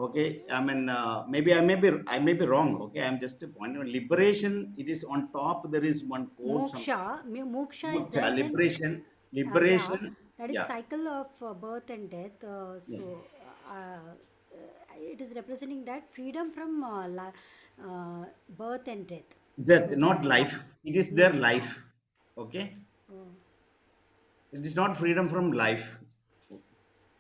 Okay. I mean, maybe I may be wrong. Okay. I'm just pointing out liberation. It is on top. There is one quote. Moksha is Moksha, there. liberation. Yeah, Liberation. that is Yeah. cycle of birth and death. Yeah. It is representing that freedom from birth and death. Death, So not that- life. It is their life. Okay. It is not freedom from life. Okay.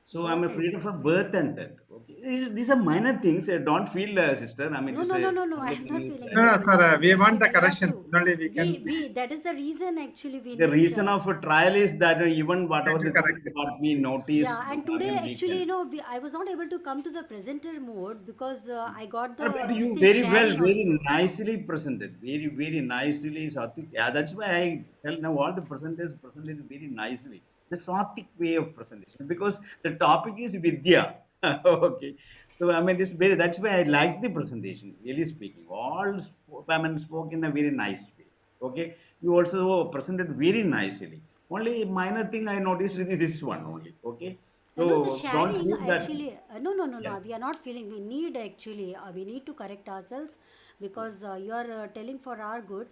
So I'm a Birth and freedom death. from birth and death. Okay. These are minor things. Don't feel, sister. I mean, No, to no, say no, no, no. only I'm thing not is feeling that No, sir, we want the have correction. to- Only we can. we that is the reason actually we the need. reason of a trial is that even whatever to the correct things it. what we notice. Yeah, and I today mean, we actually, can- I was not able to come to the presenter mode because I got the But this you thing very well, sharing very also. nicely presented. Very nicely, Satvik. Yeah, that's why I tell now all the presenters presented very nicely. The Satvik way of presentation because the topic is Vidya. Okay. So I mean, it's very. That's why I like the presentation. Really speaking, I mean, spoke in a very nice way. Okay. You also presented very nicely. Only minor thing I noticed is this one only. Okay. No, the So don't sharing feel that. actually, no, Yeah. we are not feeling. We need actually, we need to correct ourselves because you are telling for our good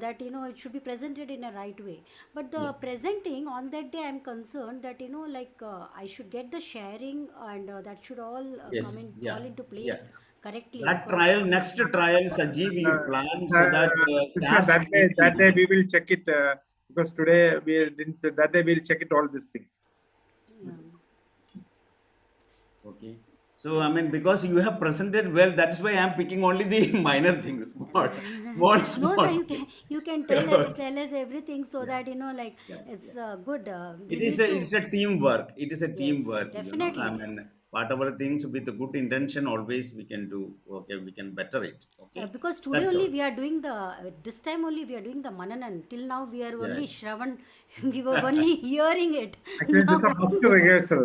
that it should be presented in a right way. But the Yeah. presenting on that day, I'm concerned that like I should get the sharing and that should all come Yes. in Yeah. fall into place Yeah. correctly. That Because trial, next trial, Saji will plan so that Sister, that day we will check it because today we didn't say that day we'll check it all these things. yeah. Okay. So I mean, because you have presented well, that's why I'm picking only the minor things, No, sir, you can tell us everything so that like Yeah, it's good. We It is need a to. it's a teamwork. It is a Yes, teamwork. I definitely. mean, whatever things with a good intention, always we can do. Okay, we can better it. Okay, Because today that's only all. we are doing this time only we are doing the Mananan. Till now we are Yeah. only Shravan. We were only hearing it. Actually, this is a first rehearsal.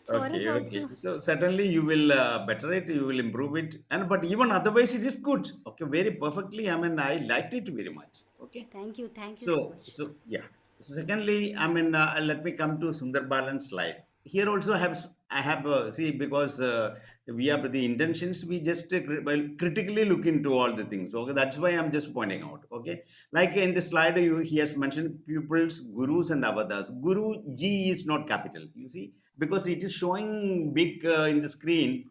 For us Okay, also. so certainly you will better it, you will improve it, and but even otherwise it is good. Okay, very perfectly. I mean, I liked it very much. Okay, Thank you so so much. yeah. So secondly, I mean, let me come to Sundar Balan's slide. Here also I have see because we have the intentions. We just critically look into all the things. Okay, that's why I'm just pointing out. Okay, like in the slide, he has mentioned pupils, gurus, and avatars. Guru G is not capital. You see, because it is showing big in the screen.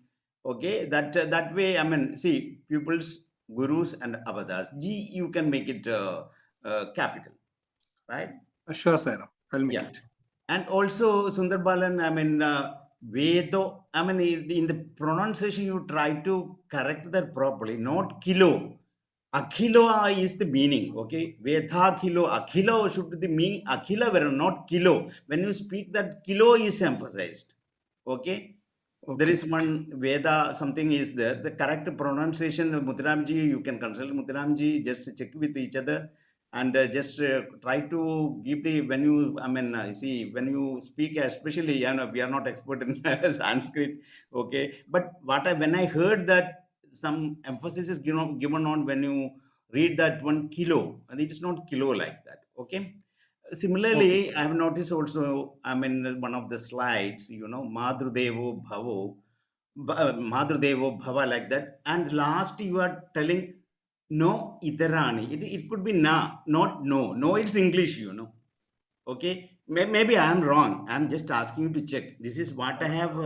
Okay, that way. I mean, see pupils, gurus, and avatars. G you can make it capital, right? Sure, Sairam. I'll make Yeah. it. And also Sundar Balan, I mean, Vedo, I mean, in the pronunciation, you try to correct that properly, not kilo. Akhilo is the meaning, okay? Veda kilo, akhilo should be the meaning, akhila, not kilo. When you speak that kilo is emphasized, okay? There is one Veda, something is there. The correct pronunciation, Mutiramji, you can consult Mutiramji, just check with each other and just try to give the, when you, I mean, see, when you speak, especially, you know, we are not expert in Sanskrit, okay? But when I heard that some emphasis is given on when you read that one kilo, and it is not kilo like that, okay? Similarly, I have noticed also, I mean, one of the slides, you know, Madrudevo Bhavo, Madrudevo Bhava like that. And last you are telling no Itarani. It could be na, not no. No, it's English, you know. Okay. Maybe I am wrong. I'm just asking you to check. This is what I have,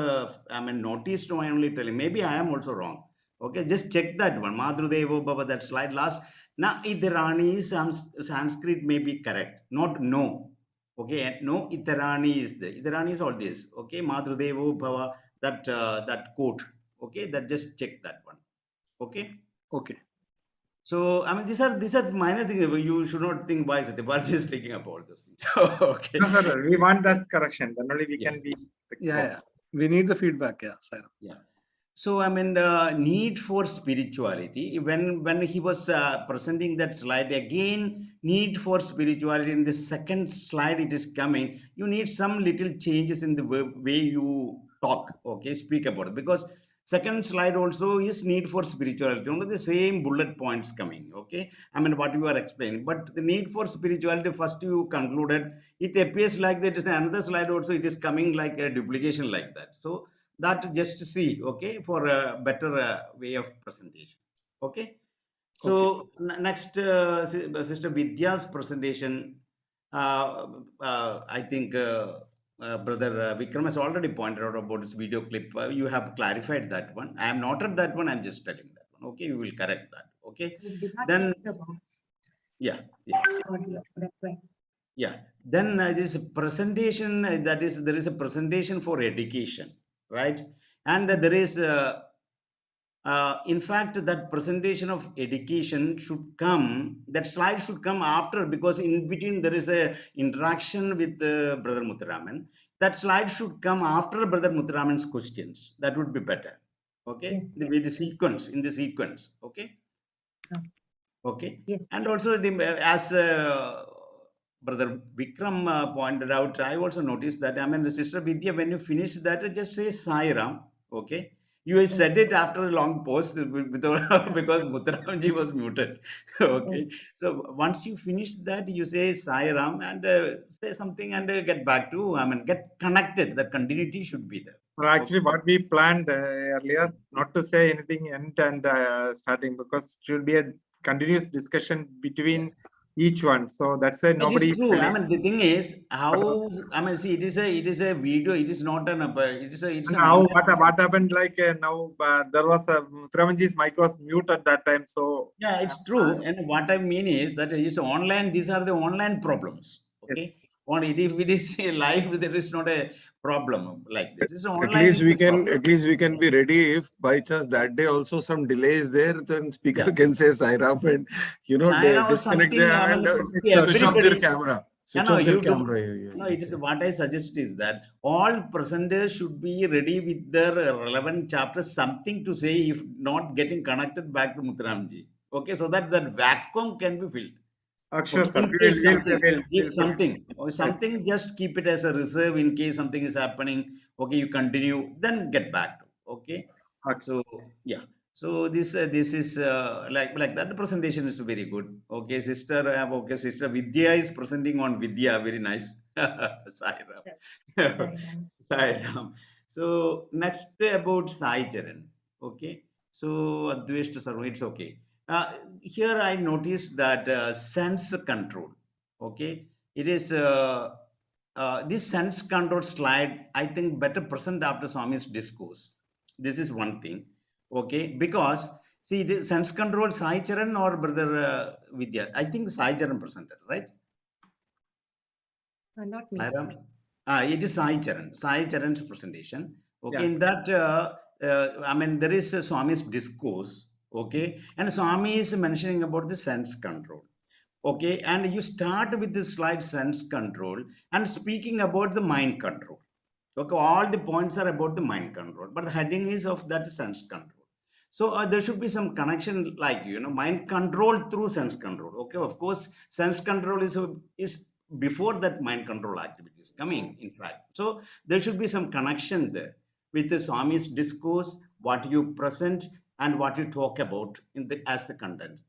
I mean, noticed. No, I only telling. Maybe I am also wrong. Okay. Just check that one. Madrudevo Bhava, that slide last. Na Itarani, Sanskrit may be correct. Not no. Okay. And no Itarani is there. Itarani is all this. Okay. Madrudevo Bhava, that quote. Okay. That just check that one. Okay. Okay. So I mean, these are minor things. You should not think why Satyapan is taking up all those things. Okay. No, sir, we want that correction. Then only we Yeah. can be. Yeah. We need the feedback. Yeah, Saira. Yeah. So I mean, need for spirituality. When he was presenting that slide again, need for spirituality. In the second slide, it is coming. You need some little changes in the way you talk. Okay, speak about it, because second slide also is need for spirituality. Only the same bullet points coming. Okay, I mean what you are explaining, but the need for spirituality first you concluded. It appears like that is another slide also. It is coming like a duplication like that. So that just see, okay, for a better way of presentation. Okay. So next, Sister Vidya's presentation, I think Brother Vikram has already pointed out about this video clip. You have clarified that one. I have noted that one. I'm just telling that one. Okay, we will correct that. Okay. Then, yeah. That's right. Yeah. Then this presentation, that is, there is a presentation for education, right? And there is, in fact, that presentation of education should come, that slide should come after, because in between there is a interaction with Brother Muthuraman. That slide should come after Brother Muthuraman's questions. That would be better. Okay. Yes, With the sequence, in the sequence. Okay. Okay. Yes. And also, as Brother Vikram pointed out, I also noticed that, I mean, the Sister Vidya, when you finish that, just say Sai Ram. Okay. You said it after a long pause without, because Mutharamji was muted. Okay. So once you finish that, you say Sai Ram and say something and get back to, I mean, get connected. That continuity should be there. So actually, what we planned earlier, not to say anything end and starting, because it should be a continuous discussion between each one. So that's why nobody. It is true. I mean, the thing is how, I mean, see, it is a video. It is not an it's an Now online. what happened? Like now there was a Muthuramanji's mic was mute at that time. So Yeah, it's true. And what I mean is that it's online. These are the online problems. Okay. Yes. If it is live, there is not a problem like this. It's online. At least we is the can, problem. at least we can be ready if by chance that day also some delay is there, then speaker Yeah. can say Sai Ram and I know disconnect something, there I and mean, switch off their everybody. camera. Switch No, off their you don't. camera. No, it is what I suggest is that all presenters should be ready with their relevant chapters, something to say if not getting connected back to Muthuramji. Okay, so that vacuum can be filled. Sure, Okay, sir. in case something, We'll if something or something, just keep it as a reserve in case something is happening. Okay, you continue, then get back to. Okay, so yeah. So this is like that. The presentation is very good. Okay, sister. Okay, Sister Vidya is presenting on Vidya. Very nice. Sai Ram. Sai Ram. So next about Sai Charan. Okay. So Adveshta Sarva, it's okay. Here I noticed that sense control. Okay, it is this sense control slide. I think better present after Swami's discourse. This is one thing. Okay, because see the sense control Sai Charan or Brother Vidya. I think Sai Charan presented, right? Not me. Sai Ram. It is Sai Charan. Sai Charan's presentation. Okay, Yeah. in that, I mean, there is a Swami's discourse. Okay, and Swami is mentioning about the sense control. Okay, and you start with the slide sense control and speaking about the mind control. Okay, all the points are about the mind control, but the heading is of that sense control. So there should be some connection, like, you know, mind control through sense control. Okay, of course, sense control is before that mind control activities coming, in fact. So there should be some connection there with the Swami's discourse, what you present and what you talk about in the as the content.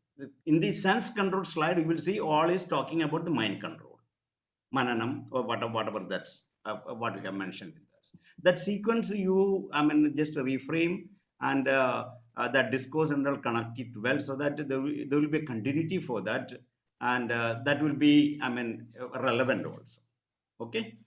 In the sense control slide, you will see all is talking about the mind control, mananam, or whatever that's what we have mentioned in this. That sequence you, I mean, just reframe and that discourse and all connect it well, so that there will be a continuity for that, and that will be, I mean, relevant also. Okay.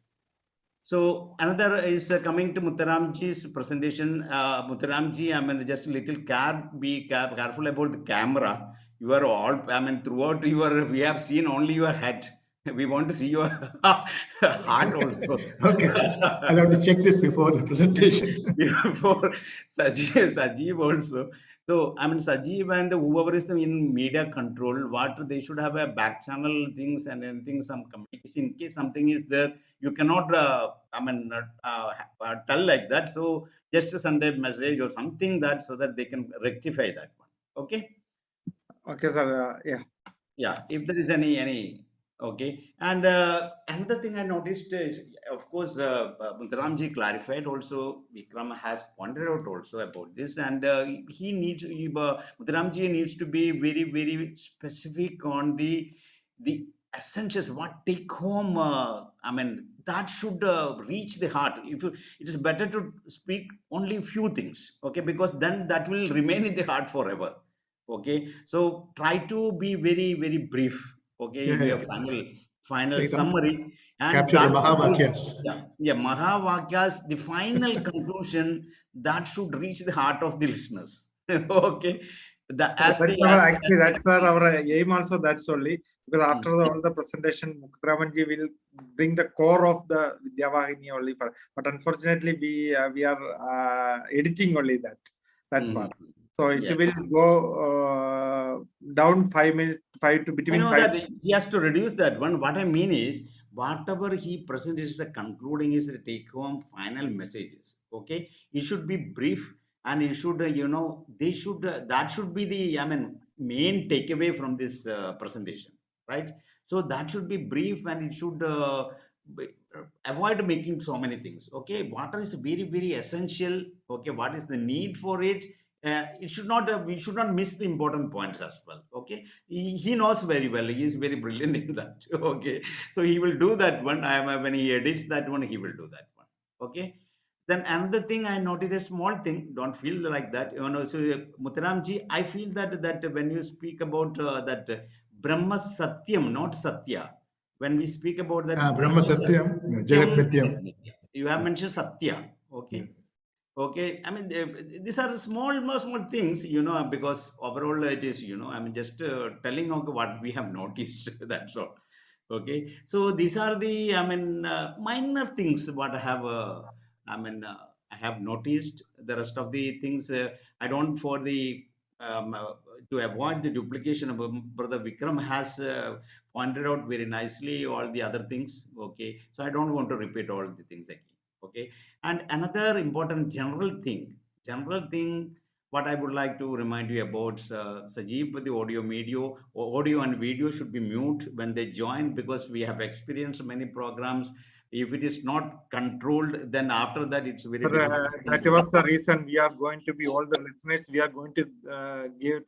So another is coming to Muttaramji's presentation. Muttaramji, I mean, just a little careful about the camera. You are all, I mean, throughout we have seen only your head. We want to see your heart also. Okay, I'll have to check this before the presentation. Before Sajeev also. So, I mean, Sajeev and whoever is in media control, what they should have a back channel things and anything, some communication. In case something is there, you cannot, I mean, tell like that. So, just send a message or something that so that they can rectify that one. Okay. Okay, sir. Yeah. Yeah, if there is any okay. And another thing I noticed is, of course, Ramji clarified also, Vikram has pointed out also about this, and Ramji needs to be very specific on the essentials, what take home, I mean, that should reach the heart. If it is better to speak only few things, okay, because then that will remain in the heart forever. Okay, so try to be very brief. Okay, Yeah, in your yeah. final Like that. summary, and Capture the that Mahavakyas. yeah, Mahavakyas, the final conclusion that should reach the heart of the listeners. Okay, That's our aim also. That's only because after all the presentation, Muktaramanji will bring the core of the Vidyavahini only. But unfortunately, we are editing only that part. So it will go down 5 minutes, 5 to between. I know 5 that he has to reduce that one. What I mean is, whatever he presents is a concluding, is the take home final messages. Okay, it should be brief, and it should, you know, they should, that should be the, I mean, main takeaway from this presentation, right? So that should be brief, and it should avoid making so many things. Okay, water is very essential. Okay, what is the need for it? It should not, we should not miss the important points as well. Okay, he knows very well, he is very brilliant in that. Okay, so he will do that one. When he edits that one, he will do that one. Okay, then another thing I noticed, a small thing, don't feel like that, you know. So Muttaramji, I feel that when you speak about that Brahma Satyam, not Satya, when we speak about that Brahma Satyam, Jagat Mityam. you have mentioned Satya. Okay. Okay, I mean, these are small things, you know, because overall it is, you know, I mean, just telling of what we have noticed. That's all. Okay, so these are the, I mean, minor things what I have, I have noticed. The rest of the things, I don't, for the to avoid the duplication of Brother Vikram has pointed out very nicely all the other things. Okay, so I don't want to repeat all the things again. Okay, and another important general thing, what I would like to remind you about, Sajeev, with the audio and video should be mute when they join, because we have experienced many programs. If it is not controlled, then after that it's very difficult. That was the reason we are going to be, all the listeners, we are going to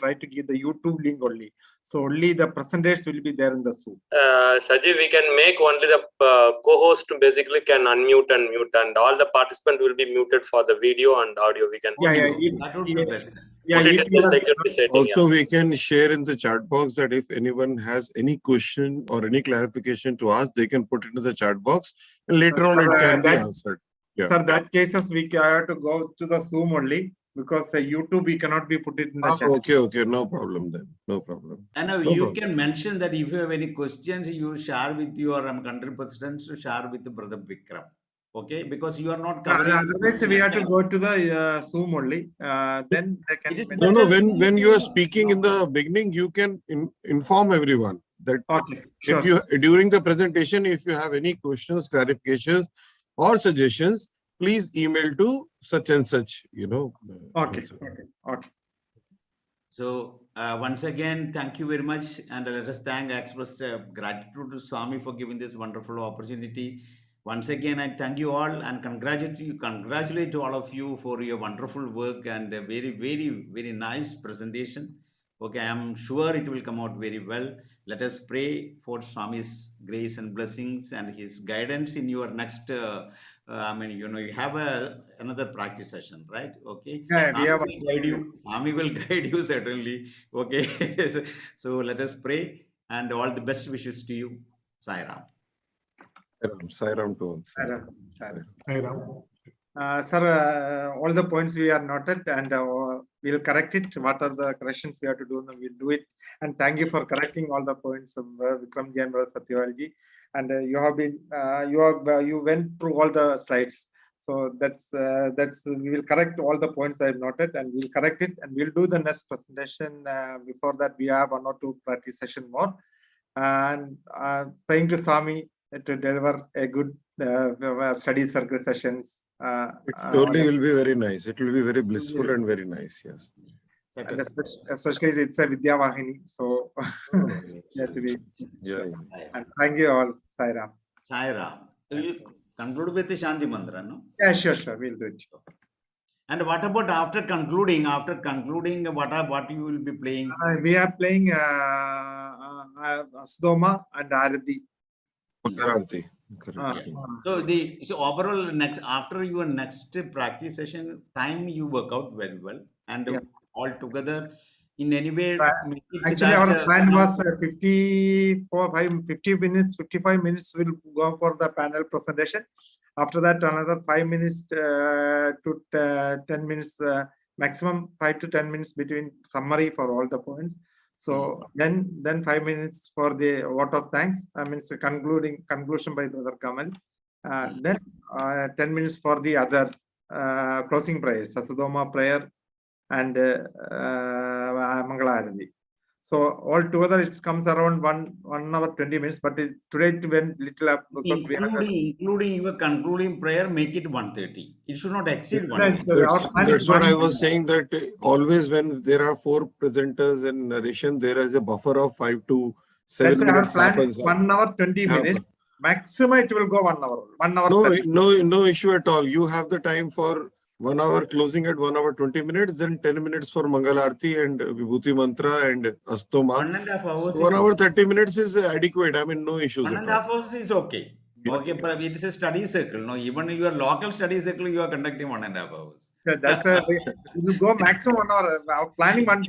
try to give the YouTube link only. So only the presenters will be there in the Zoom. Sajeev, we can make only the co-host basically can unmute and mute, and all the participants will be muted for the video and audio. We can that would be best. Yeah, put it in the security setting. Also, we can share in the chat box that if anyone has any question or any clarification to ask, they can put it into the chat box, and later on it can be answered. Yeah. Sir, that cases we have to go to the Zoom only, because YouTube we cannot be put it in the chat. Okay, no problem then. No problem. And now you can mention that if you have any questions, you share with your country presidents, to share with the Brother Vikram. Okay, because you are not covering. Otherwise, we have to go to the Zoom only. Then they can. No. When you are speaking in the beginning, you can inform everyone that Okay, sure. if you during the presentation, if you have any questions, clarifications, or suggestions, please email to such and such. Okay. Okay. So once again, thank you very much, and let us express gratitude to Swami for giving this wonderful opportunity. Once again, I thank you all and congratulate all of you for your wonderful work and a very, very, very nice presentation. Okay, I am sure it will come out very well. Let us pray for Swami's grace and blessings and his guidance in your next. You have another practice session, right? Okay. Yeah, Swami will guide you. Swami will guide you certainly. Okay. So let us pray and all the best wishes to you. Sai Ram. Sairam to all. Sairam. Sir, all the points we are noted and we'll correct it. What are the corrections we have to do? We'll do it. And thank you for correcting all the points of Vikramji and Satyavalji. And you went through all the slides. So that's we will correct all the points I have noted and we'll correct it and we'll do the next presentation. Before that, we have 1 or 2 practice session more. And praying to Swami to deliver a good study circle sessions. It totally will be very nice. It will be very blissful and very nice. Yes. And especially it's a vidya vahini, so Yeah. And thank you all, Sai Ram. Sai Ram. Do you conclude with the Shanti Mantra, no? Yeah, sure, we'll do it. And what about after concluding? After concluding, what you will be playing? We are playing Asdoma and Arati. So overall, after your next practice session, time you work out very well, and all together in any way. Actually, our plan was 55 minutes will go for the panel presentation. After that, another 5 minutes to 10 minutes, maximum 5 to 10 minutes between summary for all the points. So then 5 minutes for the vote of thanks. I mean, conclusion by Brother Kamal. Then 10 minutes for the other closing prayers, Sasadoma prayer and Mangalarati. So all together it comes around 1 hour 20 minutes. But today it went little up because including your concluding prayer, make it 1:30. It should not exceed 1. That's what I was saying, that always when there are 4 presenters and narration, there is a buffer of 5 to 7 minutes. Happens. 1 hour 20 minutes. Maximum it will go 1 hour. 1 hour. No issue at all. You have the time for 1 hour closing at 1 hour 20 minutes, then 10 minutes for Mangalarti and Vibhuti Mantra and Astoma. 1.5 hours. So 1 hour 30 minutes is adequate. I mean, no issues. 1.5 hours is okay. Okay, but it is a study circle. No, even your local study circle, you are conducting 1.5 hours. So that's you go maximum 1 hour. Planning 1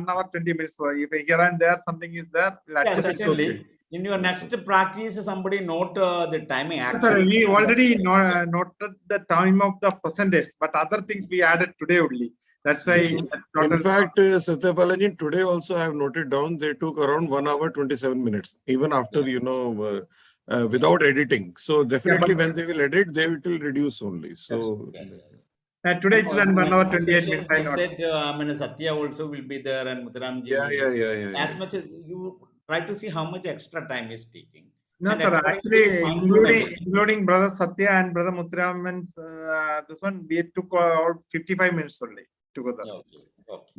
hour 20 minutes. So if here and there something is there, certainly. In your next practice, somebody note the timing. Sir, we already noted the time of the presenters, but other things we added today only. That's why. In fact, Satyapalaji, today also I have noted down they took around 1 hour 27 minutes, even after without editing. So definitely when they will edit, they will reduce only. So. Today it's 1 hour 28 minutes. I said, Satya also will be there and Mutaramji. Yeah. As much as you try to see how much extra time is taking. No, sir. Actually, including Brother Satya and Brother Mutram, and this one we took 55 minutes only together. Okay.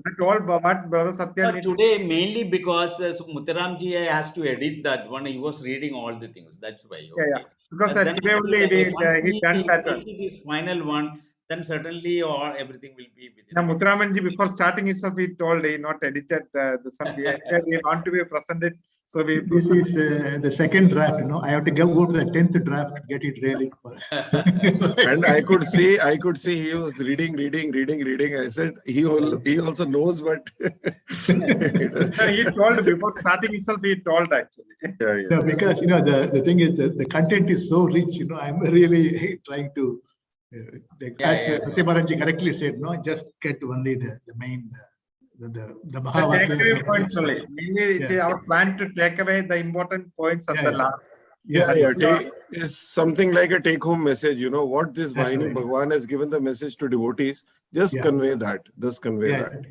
But all what Brother Satya. But today mainly because Mutaramji has to edit that one. He was reading all the things. That's why. Okay. Yeah. Because today only he done that. If it is final one, then certainly everything will be within. Now, Muthuramanji, before starting itself, he told he not edited this one. We want to be presented. So this is the second draft. I have to go to the 10th draft to get it really. And I could see he was reading. I said he also knows, but he told before starting itself. He told actually. Yeah. No, because the thing is that the content is so rich. I'm really trying to. As Satyaparanji correctly said, just get only the main, the takeaway points only. Mainly our plan to take away the important points at the last. Is something like a take-home message. You know what this That's Vahini right. Bhagwan has given the message to devotees. Just Yeah. convey that. Just convey Yeah, that.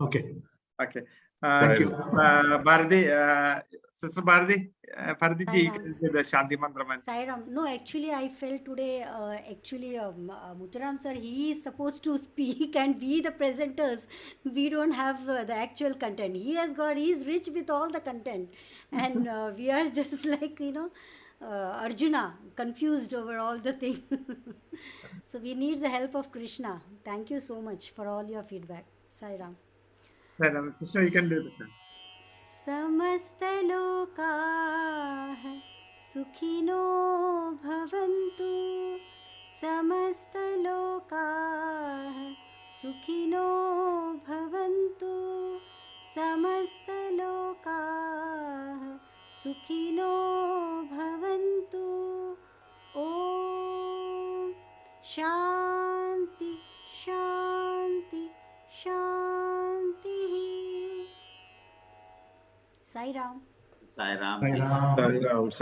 Okay. Okay. Thank you. Bharati, Sister Bharati, Bharati ji, you Sai can say the Shanti Mantra. Sairam, no, actually, I felt today, Muthuram sir, he is supposed to speak and we, the presenters, we don't have the actual content. He is rich with all the content. And we are just like, Arjuna, confused over all the things. So we need the help of Krishna. Thank you so much for all your feedback. Sairam. Sister, you can do this. समस्तलोकाः सुखिनो भवन्तु समस्तलोकाः सुखिनो भवन्तु समस्तलोकाः सुखिनो भवन्तु ॐ शान्ति शान्ति शान्तिः Sai Ram. Sai Ram. Sai Ram. Sai Ram.